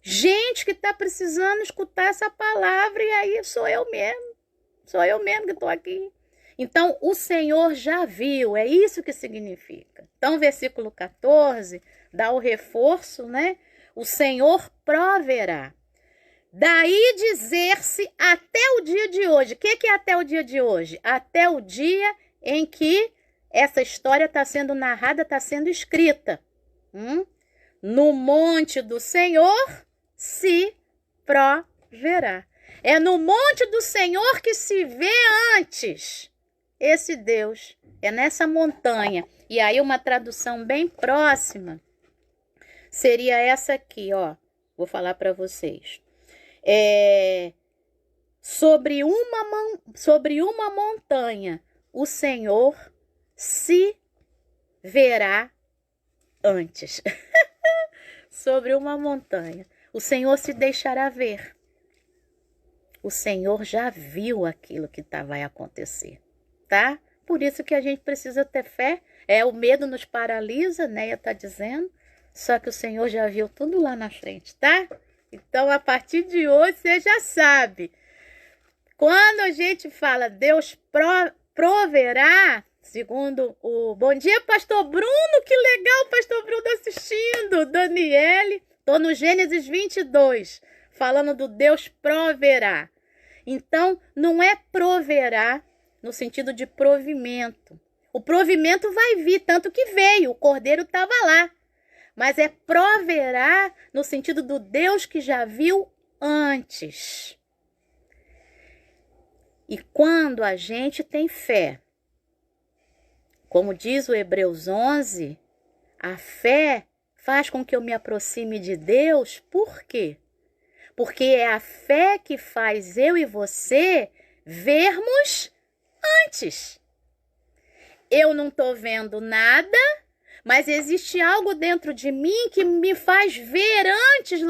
Gente que está precisando escutar essa palavra e aí sou eu mesmo que estou aqui. Então, o Senhor já viu, é isso que significa. Então, versículo 14 dá o reforço, né? O Senhor proverá. Daí dizer-se até o dia de hoje. O que é até o dia de hoje? Até o dia em que essa história está sendo narrada, está sendo escrita. No monte do Senhor se proverá. É no monte do Senhor que se vê antes esse Deus. É nessa montanha. E aí uma tradução bem próxima seria essa aqui, ó. Vou falar para vocês. Sobre uma montanha, o Senhor se verá antes. Sobre uma montanha, o Senhor se deixará ver. O Senhor já viu aquilo que vai acontecer, tá? Por isso que a gente precisa ter fé. O medo nos paralisa, né? Tá dizendo. Só que o Senhor já viu tudo lá na frente, tá? Então, a partir de hoje, você já sabe. Quando a gente fala Deus proverá, segundo o... Bom dia, pastor Bruno, que legal, pastor Bruno assistindo. Daniele, tô no Gênesis 22, falando do Deus proverá. Então, não é proverá no sentido de provimento. O provimento vai vir, tanto que veio, o cordeiro estava lá. Mas é proverá no sentido do Deus que já viu antes. E quando a gente tem fé, como diz o Hebreus 11, a fé faz com que eu me aproxime de Deus. Por quê? Porque é a fé que faz eu e você vermos antes. Eu não estou vendo nada, mas existe algo dentro de mim que me faz ver antes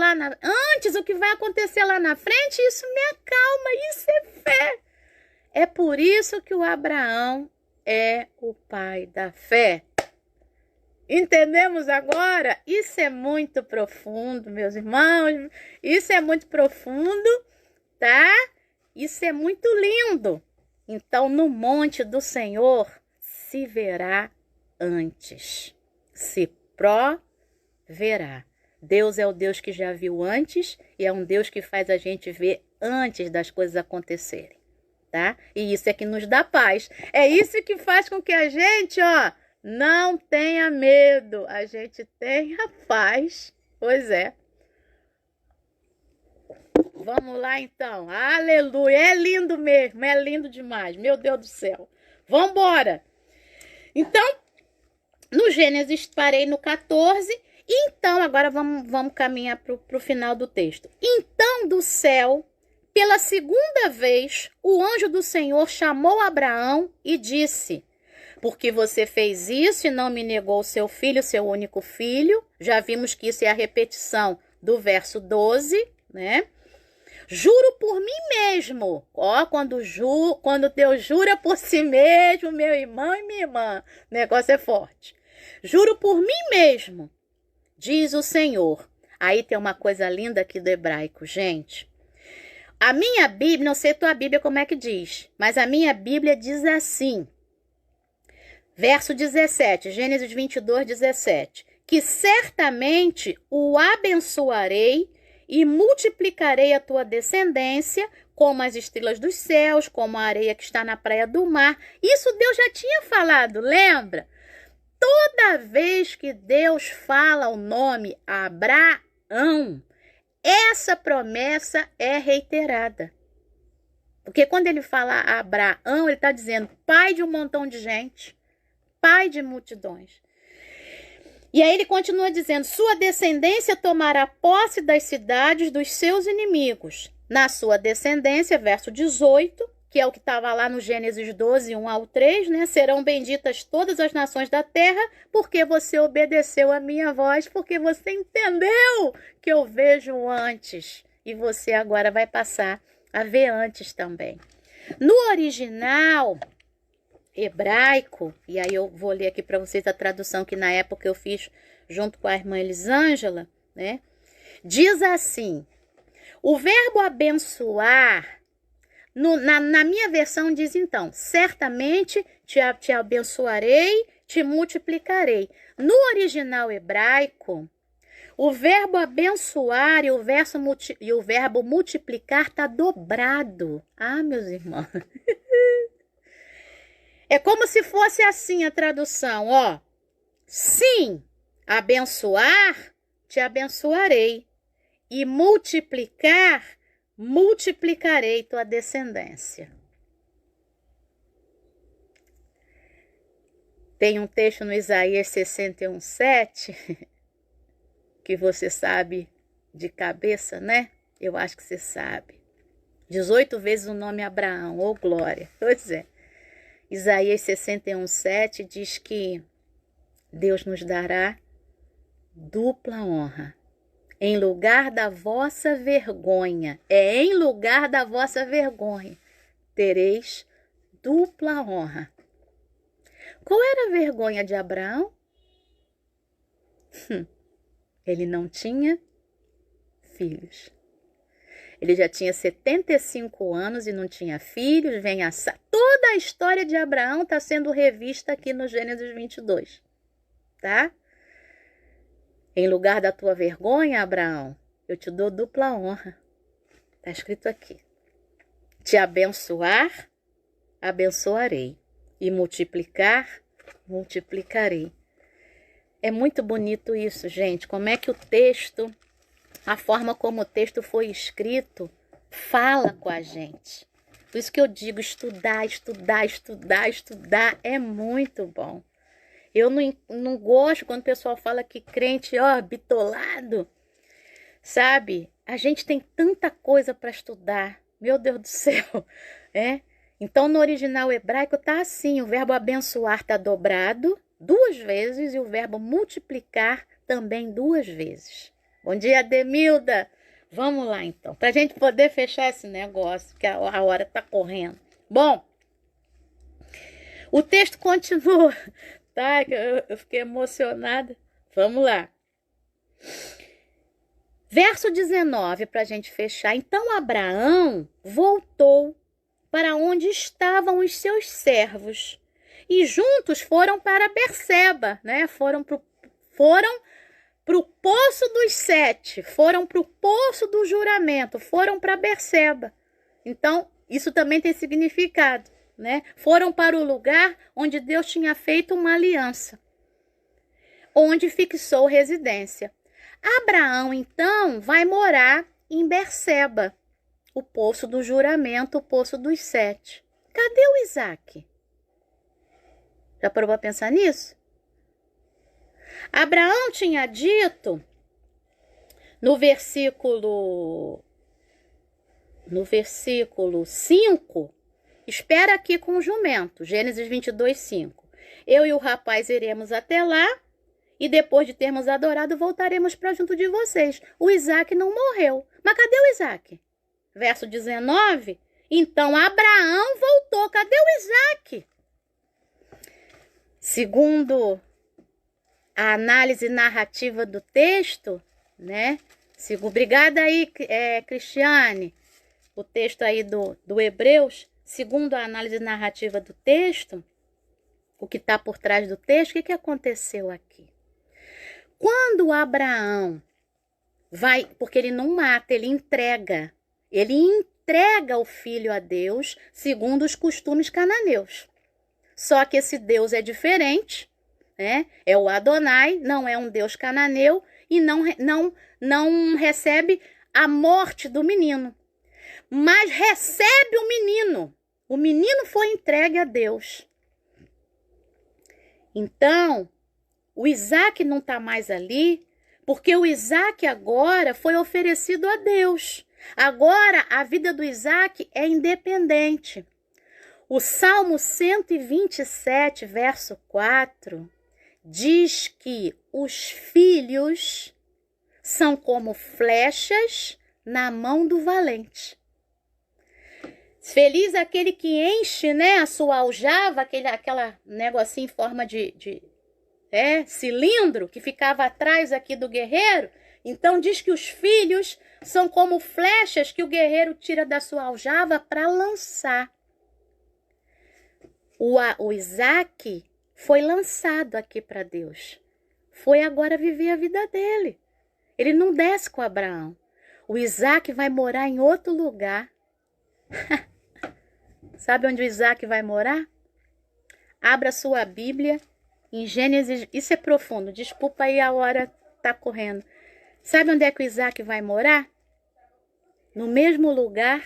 o que vai acontecer lá na frente. Isso me acalma, isso é fé. É por isso que o Abraão é o pai da fé. Entendemos agora? Isso é muito profundo, meus irmãos. Isso é muito profundo, tá? Isso é muito lindo. Então, no monte do Senhor se verá antes. Se proverá. Deus é o Deus que já viu antes e é um Deus que faz a gente ver antes das coisas acontecerem, tá? E isso é que nos dá paz. É isso que faz com que a gente, ó, não tenha medo. A gente tenha paz. Pois é. Vamos lá, então. Aleluia. É lindo mesmo. É lindo demais. Meu Deus do céu. Vamos embora. Então, no Gênesis, parei no 14. Então, agora vamos caminhar para o final do texto. Então, do céu, pela segunda vez, o anjo do Senhor chamou Abraão e disse: porque você fez isso e não me negou o seu filho, seu único filho. Já vimos que isso é a repetição do verso 12, né? Juro por mim mesmo. Ó, quando Deus jura por si mesmo, meu irmão e minha irmã, o negócio é forte. Juro por mim mesmo, diz o Senhor. Aí tem uma coisa linda aqui do hebraico, gente. A minha Bíblia, não sei tua Bíblia como é que diz, mas a minha Bíblia diz assim. Verso 17, Gênesis 22, 17. Que certamente o abençoarei e multiplicarei a tua descendência como as estrelas dos céus, como a areia que está na praia do mar. Isso Deus já tinha falado, lembra? Toda vez que Deus fala o nome Abraão, essa promessa é reiterada. Porque quando ele fala Abraão, ele está dizendo pai de um montão de gente, pai de multidões. E aí ele continua dizendo, sua descendência tomará posse das cidades dos seus inimigos. Na sua descendência, verso 18, que é o que estava lá no Gênesis 12, 1 ao 3, né? Serão benditas todas as nações da terra, porque você obedeceu a minha voz, porque você entendeu que eu vejo antes. E você agora vai passar a ver antes também. No original hebraico, e aí eu vou ler aqui para vocês a tradução que na época eu fiz junto com a irmã Elisângela, né? Diz assim, o verbo abençoar, na minha versão diz então, certamente te abençoarei, te multiplicarei. No original hebraico, o verbo abençoar e o verbo multiplicar está dobrado. Ah, meus irmãos. É como se fosse assim a tradução, ó. Sim, abençoar, te abençoarei. E multiplicar, multiplicarei tua descendência. Tem um texto no Isaías 61:7 que você sabe de cabeça, né? Eu acho que você sabe. 18 vezes o nome Abraão, ô glória. Pois é. Isaías 61:7 diz que Deus nos dará dupla honra. Em lugar da vossa vergonha, em lugar da vossa vergonha, tereis dupla honra. Qual era a vergonha de Abraão? Ele não tinha filhos. Ele já tinha 75 anos e não tinha filhos. Toda a história de Abraão está sendo revista aqui no Gênesis 22. Tá? Em lugar da tua vergonha, Abraão, eu te dou dupla honra. Está escrito aqui. Te abençoar, abençoarei. E multiplicar, multiplicarei. É muito bonito isso, gente. Como é que o texto, a forma como o texto foi escrito, fala com a gente. Por isso que eu digo, estudar é muito bom. Eu não gosto quando o pessoal fala que crente, bitolado, sabe? A gente tem tanta coisa para estudar, meu Deus do céu, Então, no original hebraico tá assim, o verbo abençoar tá dobrado 2 vezes e o verbo multiplicar também 2 vezes. Bom dia, Ademilda! Vamos lá, então, para a gente poder fechar esse negócio, que a hora tá correndo. Bom, o texto continua, tá? Eu fiquei emocionada. Vamos lá. Verso 19, para a gente fechar. Então, Abraão voltou para onde estavam os seus servos e juntos foram para Berseba, né? Foram para o poço dos 7, foram para o poço do juramento, foram para Berseba. Então, isso também tem significado, né? Foram para o lugar onde Deus tinha feito uma aliança, onde fixou residência. Abraão, então, vai morar em Berseba, o poço do juramento, o poço dos 7. Cadê o Isaac? Já parou para pensar nisso? Abraão tinha dito no versículo 5, espera aqui com o jumento, Gênesis 22:5. Eu e o rapaz iremos até lá e depois de termos adorado voltaremos para junto de vocês. O Isaac não morreu. Mas cadê o Isaac? Verso 19, então Abraão voltou. Cadê o Isaac? Segundo a análise narrativa do texto, né? Obrigada aí, Cristiane, o texto aí do Hebreus. Segundo a análise narrativa do texto, o que está por trás do texto, o que aconteceu aqui? Quando Abraão vai, porque ele não mata, ele entrega o filho a Deus segundo os costumes cananeus. Só que esse Deus é diferente, né? É o Adonai, não é um Deus cananeu e não recebe a morte do menino. Mas recebe o menino. O menino foi entregue a Deus. Então, o Isaac não está mais ali, porque o Isaac agora foi oferecido a Deus. Agora, a vida do Isaac é independente. O Salmo 127, verso 4, diz que os filhos são como flechas na mão do valente. Feliz aquele que enche, né, a sua aljava, aquela negocinho em forma de cilindro que ficava atrás aqui do guerreiro. Então diz que os filhos são como flechas que o guerreiro tira da sua aljava para lançar. O Isaac foi lançado aqui para Deus. Foi agora viver a vida dele. Ele não desce com Abraão. O Isaac vai morar em outro lugar. Sabe onde o Isaac vai morar? Abra sua Bíblia em Gênesis. Isso é profundo. Desculpa aí, a hora está correndo. Sabe onde é que o Isaac vai morar? No mesmo lugar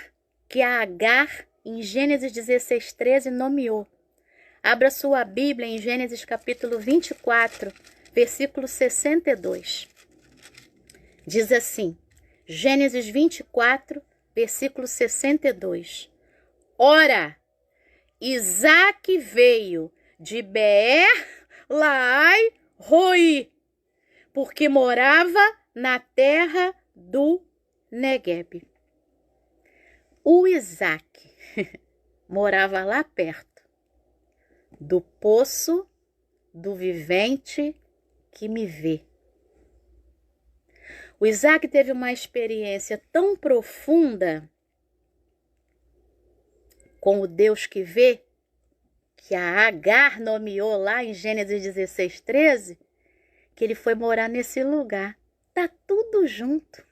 que a Agar, em Gênesis 16:13, nomeou. Abra sua Bíblia em Gênesis capítulo 24, versículo 62. Diz assim, Gênesis 24, versículo 62. Ora, Isaque veio de Beer-Lahai-Roi, porque morava na terra do Neguebe. O Isaque morava lá perto do poço do vivente que me vê. O Isaque teve uma experiência tão profunda com o Deus que vê, que a Agar nomeou lá em Gênesis 16, 13, que ele foi morar nesse lugar. Tá tudo junto.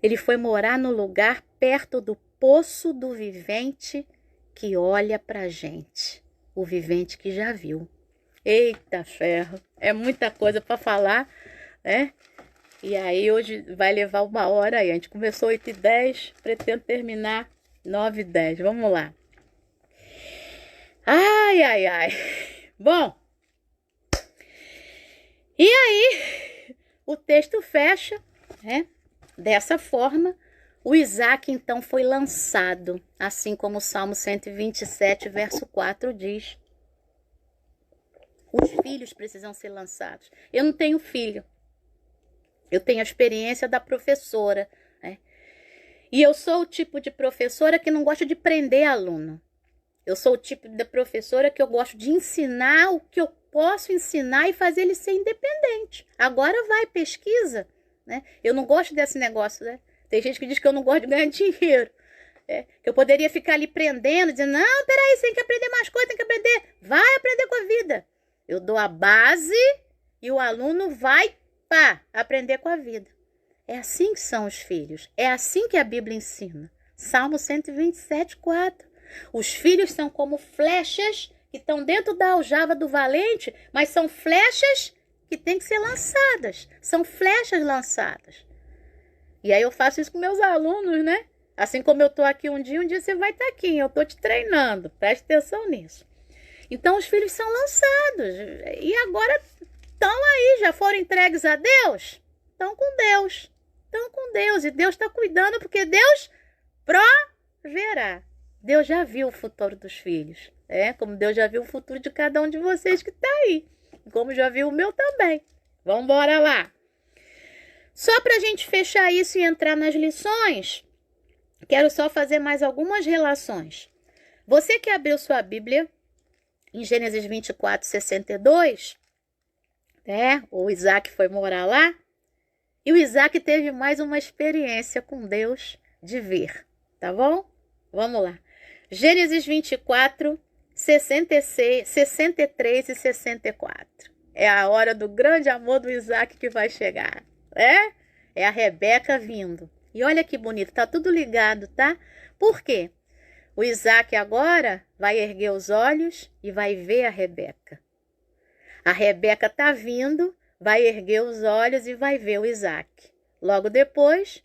Ele foi morar no lugar perto do poço do vivente que olha pra gente. O vivente que já viu. Eita ferro, é muita coisa para falar, né? E aí hoje vai levar 1 hora aí. A gente começou 8h10, pretendo terminar 9h10. Vamos lá. Ai, ai, ai. Bom, e aí o texto fecha, né? Dessa forma, o Isaque então foi lançado, assim como o Salmo 127, verso 4 diz. Os filhos precisam ser lançados. Eu não tenho filho. Eu tenho a experiência da professora, né? E eu sou o tipo de professora que não gosta de prender aluno. Eu sou o tipo de professora que eu gosto de ensinar o que eu posso ensinar e fazer ele ser independente. Agora vai, pesquisa, né? Eu não gosto desse negócio, né? Tem gente que diz que eu não gosto de ganhar dinheiro. Que eu poderia ficar ali prendendo, dizendo, não, peraí, você tem que aprender mais coisas, tem que aprender. Vai aprender com a vida. Eu dou a base e o aluno vai aprender com a vida. É assim que são os filhos. É assim que a Bíblia ensina. Salmo 127, 4. Os filhos são como flechas que estão dentro da aljava do valente, mas são flechas que têm que ser lançadas. São flechas lançadas. E aí eu faço isso com meus alunos, né? Assim como eu estou aqui um dia você vai estar aqui. Eu estou te treinando. Preste atenção nisso. Então os filhos são lançados. E agora estão aí, já foram entregues a Deus? Estão com Deus. Estão com Deus. E Deus está cuidando porque Deus proverá. Deus já viu o futuro dos filhos. Como Deus já viu o futuro de cada um de vocês que está aí. Como já viu o meu também. Vamos embora lá. Só para a gente fechar isso e entrar nas lições, quero só fazer mais algumas relações. Você que abriu sua Bíblia em Gênesis 24, 62, o Isaque foi morar lá, e o Isaque teve mais uma experiência com Deus de ver, tá bom? Vamos lá. Gênesis 24, 66, 63 e 64. É a hora do grande amor do Isaque que vai chegar. É a Rebeca vindo. E olha que bonito, tá tudo ligado, tá? Por quê? O Isaque agora vai erguer os olhos e vai ver a Rebeca. A Rebeca tá vindo, vai erguer os olhos e vai ver o Isaque. Logo depois,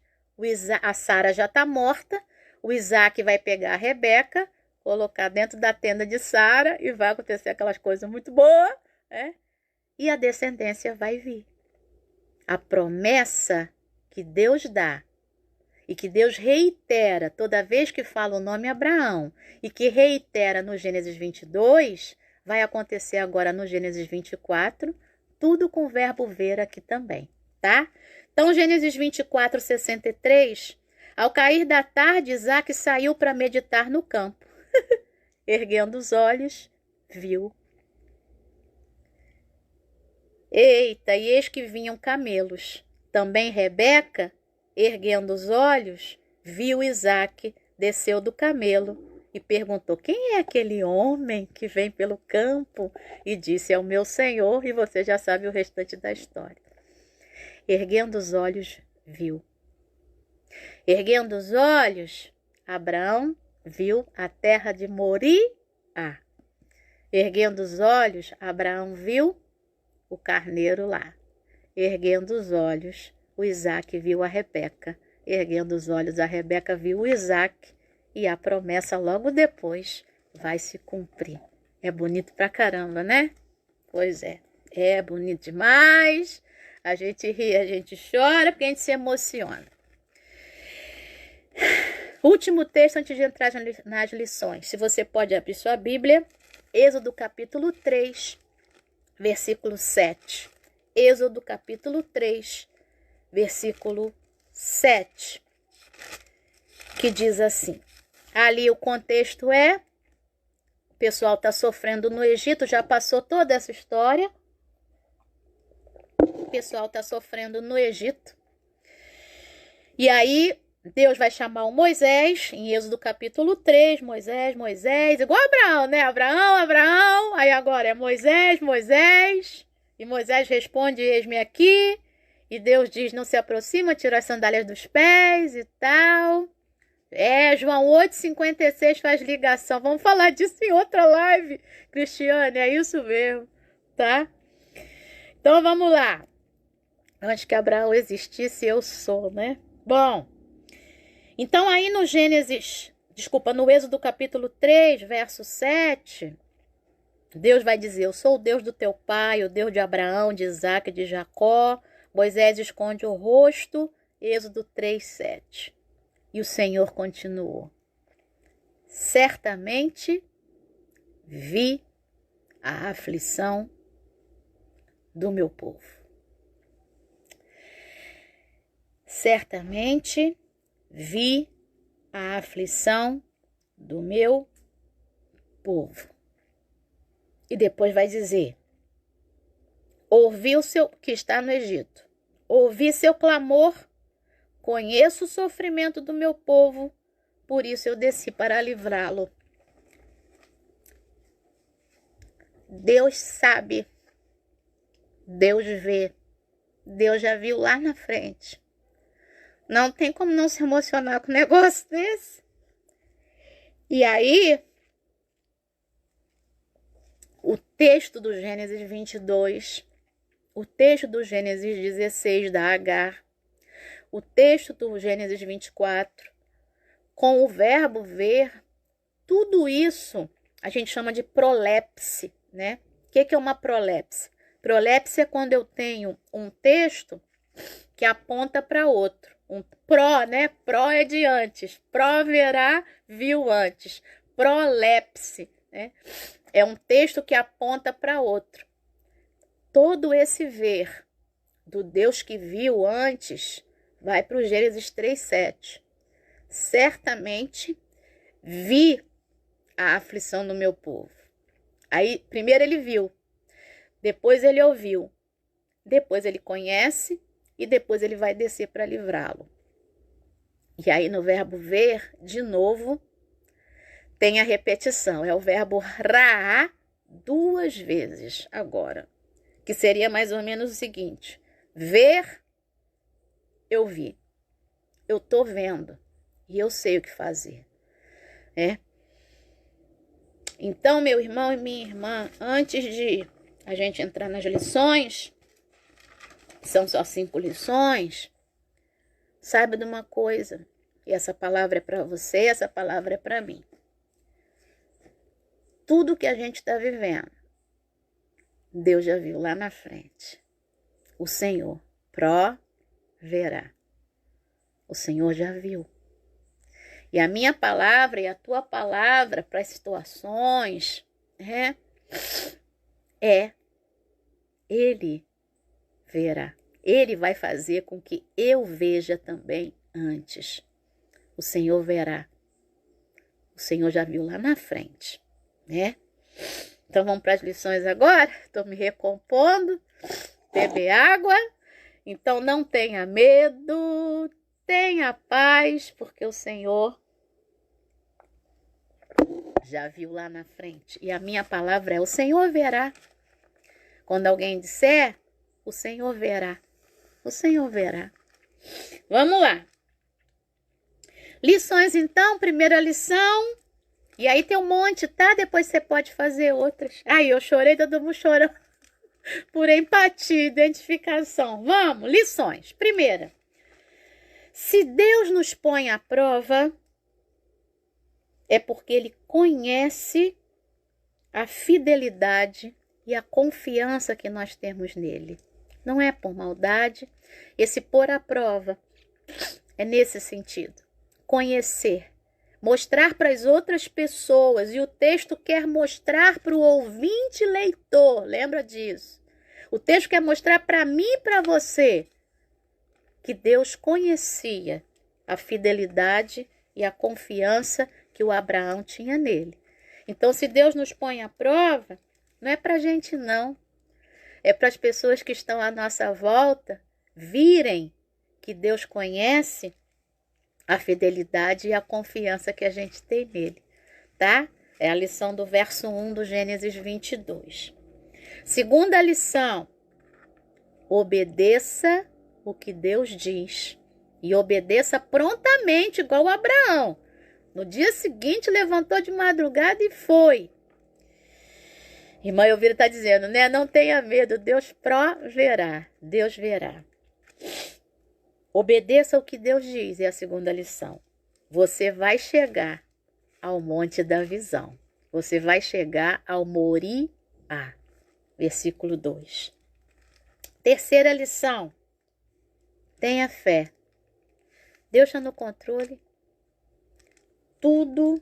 a Sara já tá morta, o Isaque vai pegar a Rebeca, colocar dentro da tenda de Sara e vai acontecer aquelas coisas muito boas, e a descendência vai vir. A promessa que Deus dá e que Deus reitera toda vez que fala o nome Abraão e que reitera no Gênesis 22, vai acontecer agora no Gênesis 24, tudo com o verbo ver aqui também, tá? Então, Gênesis 24, 63, ao cair da tarde, Isaque saiu para meditar no campo. Erguendo os olhos, viu. Eita, e eis que vinham camelos. Também Rebeca, erguendo os olhos, viu Isaque, desceu do camelo e perguntou, quem é aquele homem que vem pelo campo? E disse, é o meu senhor, e você já sabe o restante da história. Erguendo os olhos, viu. Erguendo os olhos, Abraão viu a terra de Moriá. Erguendo os olhos, Abraão viu o carneiro lá. Erguendo os olhos, o Isaque viu a Rebeca. Erguendo os olhos, a Rebeca viu o Isaque. E a promessa logo depois vai se cumprir. É bonito pra caramba, né? Pois é. É bonito demais. A gente ri, a gente chora, porque a gente se emociona. Último texto antes de entrar nas lições. Se você pode abrir sua Bíblia, Êxodo capítulo 3, versículo 7. Êxodo capítulo 3, versículo 7. Que diz assim. Ali o contexto é, o pessoal está sofrendo no Egito, já passou toda essa história. O pessoal está sofrendo no Egito. E aí, Deus vai chamar o Moisés, em Êxodo capítulo 3, Moisés, igual Abraão, né? Abraão, aí agora é Moisés, e Moisés responde, eis-me aqui, e Deus diz, não se aproxima, tira as sandálias dos pés e tal. João 8,56 faz ligação, vamos falar disso em outra live, Cristiane, é isso mesmo, tá? Então vamos lá, antes que Abraão existisse, eu sou, né? Bom, então aí no no Êxodo capítulo 3, verso 7, Deus vai dizer, eu sou o Deus do teu pai, o Deus de Abraão, de Isaque e de Jacó. Moisés esconde o rosto, Êxodo 3, 7. E o Senhor continuou, certamente vi a aflição do meu povo. Certamente vi a aflição do meu povo. E depois vai dizer, ouvi o seu, que está no Egito, ouvi seu clamor, conheço o sofrimento do meu povo, por isso eu desci para livrá-lo. Deus sabe, Deus vê, Deus já viu lá na frente. Não tem como não se emocionar com um negócio desse. E aí, o texto do Gênesis 22, o texto do Gênesis 16 da Agar, o texto do Gênesis 24, com o verbo ver, tudo isso a gente chama de prolepse, né? O que é uma prolepse? Prolepse é quando eu tenho um texto que aponta para outro. Um pró, né? Pró é de antes. Pró verá, viu antes. Prolepse, né? É um texto que aponta para outro. Todo esse ver do Deus que viu antes vai para o Gênesis 3:7. Certamente vi a aflição do meu povo. Aí, primeiro ele viu, depois ele ouviu, depois ele conhece e depois ele vai descer para livrá-lo. E aí no verbo ver, de novo, tem a repetição. É o verbo raá 2 vezes agora. Que seria mais ou menos o seguinte. Ver, eu vi. Eu tô vendo. E eu sei o que fazer. Então, meu irmão e minha irmã, antes de a gente entrar nas lições, são só 5 lições, saiba de uma coisa. E essa palavra é para você, essa palavra é para mim. Tudo que a gente está vivendo, Deus já viu lá na frente. O Senhor proverá. O Senhor já viu. E a minha palavra e a tua palavra para as situações Ele verá. Ele vai fazer com que eu veja também antes. O Senhor verá. O Senhor já viu lá na frente, né? Então vamos para as lições agora. Estou me recompondo. Beber água. Então não tenha medo. Tenha paz, porque o Senhor já viu lá na frente. E a minha palavra é: o Senhor verá. Quando alguém disser, o Senhor verá. O Senhor verá. Vamos lá. Lições, então. Primeira lição. E aí tem um monte, tá? Depois você pode fazer outras. Aí eu chorei, todo mundo chorando. Por empatia, identificação. Vamos, lições. Primeira. Se Deus nos põe à prova, é porque Ele conhece a fidelidade e a confiança que nós temos nele. Não é por maldade. Esse pôr à prova é nesse sentido. Conhecer, mostrar para as outras pessoas. E o texto quer mostrar para o ouvinte leitor. Lembra disso? O texto quer mostrar para mim e para você que Deus conhecia a fidelidade e a confiança que o Abraão tinha nele. Então, se Deus nos põe à prova, não é para a gente não. É para as pessoas que estão à nossa volta virem que Deus conhece a fidelidade e a confiança que a gente tem nele, tá? É a lição do verso 1 do Gênesis 22. Segunda lição, obedeça o que Deus diz e obedeça prontamente, igual Abraão. No dia seguinte, levantou de madrugada e foi. Irmã Elvira está dizendo, né? Não tenha medo, Deus proverá, Deus verá. Obedeça o que Deus diz, é a segunda lição. Você vai chegar ao monte da visão. Você vai chegar ao Moriá, versículo 2. Terceira lição, tenha fé. Deus está no controle. Tudo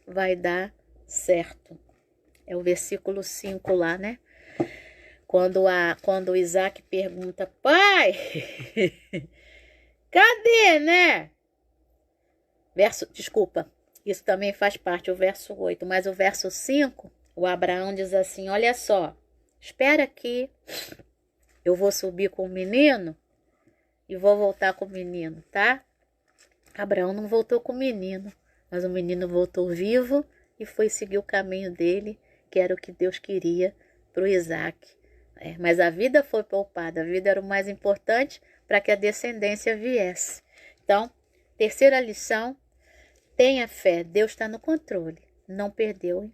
vai dar certo. É o versículo 5 lá, né? Quando o Isaac pergunta, pai, cadê, né? Desculpa, isso também faz parte, o verso 8. Mas o verso 5, o Abraão diz assim, olha só, espera aqui, eu vou subir com o menino e vou voltar com o menino, tá? Abraão não voltou com o menino, mas o menino voltou vivo e foi seguir o caminho dele, que era o que Deus queria para o Isaac. Mas a vida foi poupada, a vida era o mais importante para que a descendência viesse. Então, terceira lição, tenha fé, Deus está no controle, não perdeu, hein?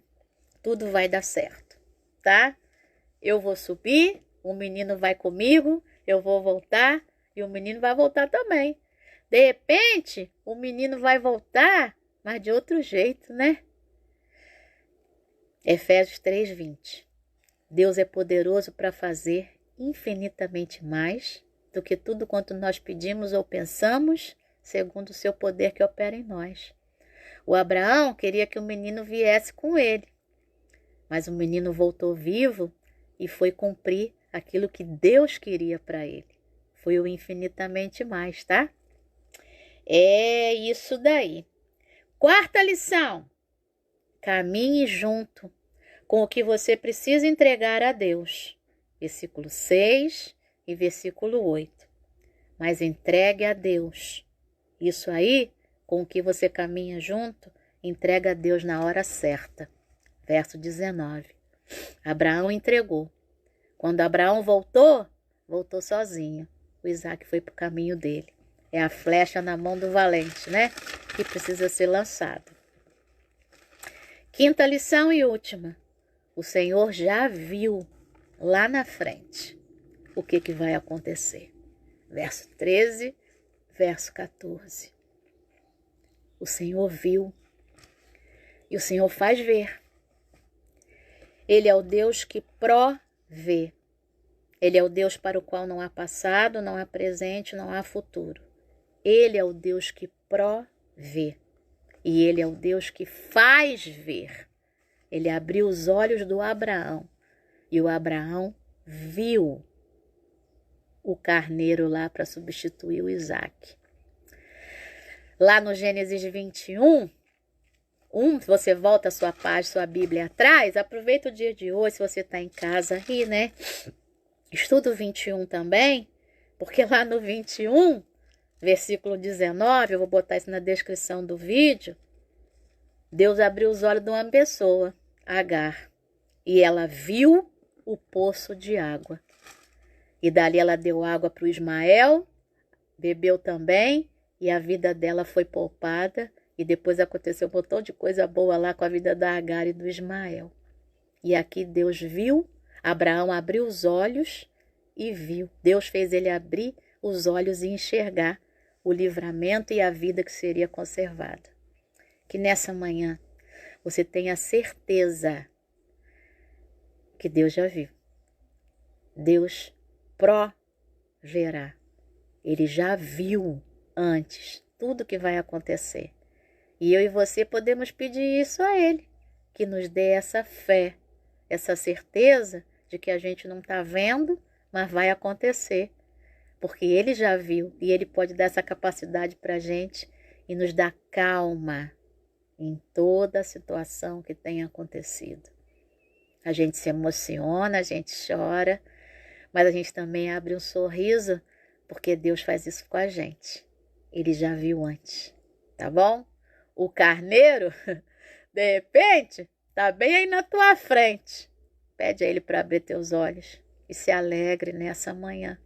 Tudo vai dar certo, tá? Eu vou subir, o menino vai comigo, eu vou voltar e o menino vai voltar também. De repente, o menino vai voltar, mas de outro jeito, né? Efésios 3:20. Deus é poderoso para fazer infinitamente mais do que tudo quanto nós pedimos ou pensamos, segundo o seu poder que opera em nós. O Abraão queria que o menino viesse com ele, mas o menino voltou vivo e foi cumprir aquilo que Deus queria para ele. Foi o infinitamente mais, tá? É isso daí. Quarta lição. Caminhe junto com o que você precisa entregar a Deus. Versículo 6 e versículo 8. Mas entregue a Deus. Isso aí, com o que você caminha junto, entrega a Deus na hora certa. Verso 19. Abraão entregou. Quando Abraão voltou sozinho. O Isaac foi para o caminho dele. É a flecha na mão do valente, né? Que precisa ser lançado. Quinta lição e última. O Senhor já viu lá na frente o que vai acontecer. Verso 13, verso 14. O Senhor viu e o Senhor faz ver. Ele é o Deus que provê. Ele é o Deus para o qual não há passado, não há presente, não há futuro. Ele é o Deus que provê. E Ele é o Deus que faz ver. Ele abriu os olhos do Abraão. E o Abraão viu o carneiro lá para substituir o Isaac. Lá no Gênesis 21, se você volta a sua página, sua Bíblia atrás, aproveita o dia de hoje, se você está em casa aí, né? Estuda o 21 também, porque lá no 21, versículo 19, eu vou botar isso na descrição do vídeo, Deus abriu os olhos de uma pessoa, Agar, e ela viu o poço de água. E dali ela deu água para o Ismael, bebeu também, e a vida dela foi poupada, e depois aconteceu um montão de coisa boa lá com a vida da Agar e do Ismael. E aqui Deus viu, Abraão abriu os olhos e viu. Deus fez ele abrir os olhos e enxergar o livramento e a vida que seria conservada. Que nessa manhã você tenha certeza que Deus já viu. Deus proverá. Ele já viu antes tudo que vai acontecer. E eu e você podemos pedir isso a Ele, que nos dê essa fé, essa certeza de que a gente não está vendo, mas vai acontecer. Porque Ele já viu e Ele pode dar essa capacidade para a gente e nos dar calma em toda a situação que tenha acontecido. A gente se emociona, a gente chora, mas a gente também abre um sorriso, porque Deus faz isso com a gente. Ele já viu antes, tá bom? O carneiro, de repente, tá bem aí na tua frente. Pede a Ele para abrir teus olhos e se alegre nessa manhã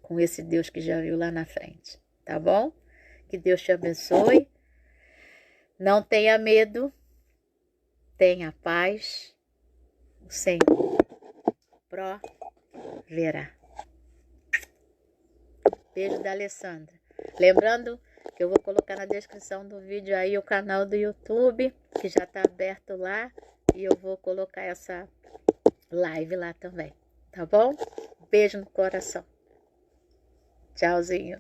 com esse Deus que já viu lá na frente, tá bom? Que Deus te abençoe. Não tenha medo, tenha paz. O Senhor proverá. Beijo da Alessandra. Lembrando que eu vou colocar na descrição do vídeo aí o canal do YouTube, que já está aberto lá. E eu vou colocar essa live lá também, tá bom? Beijo no coração. Tchauzinho.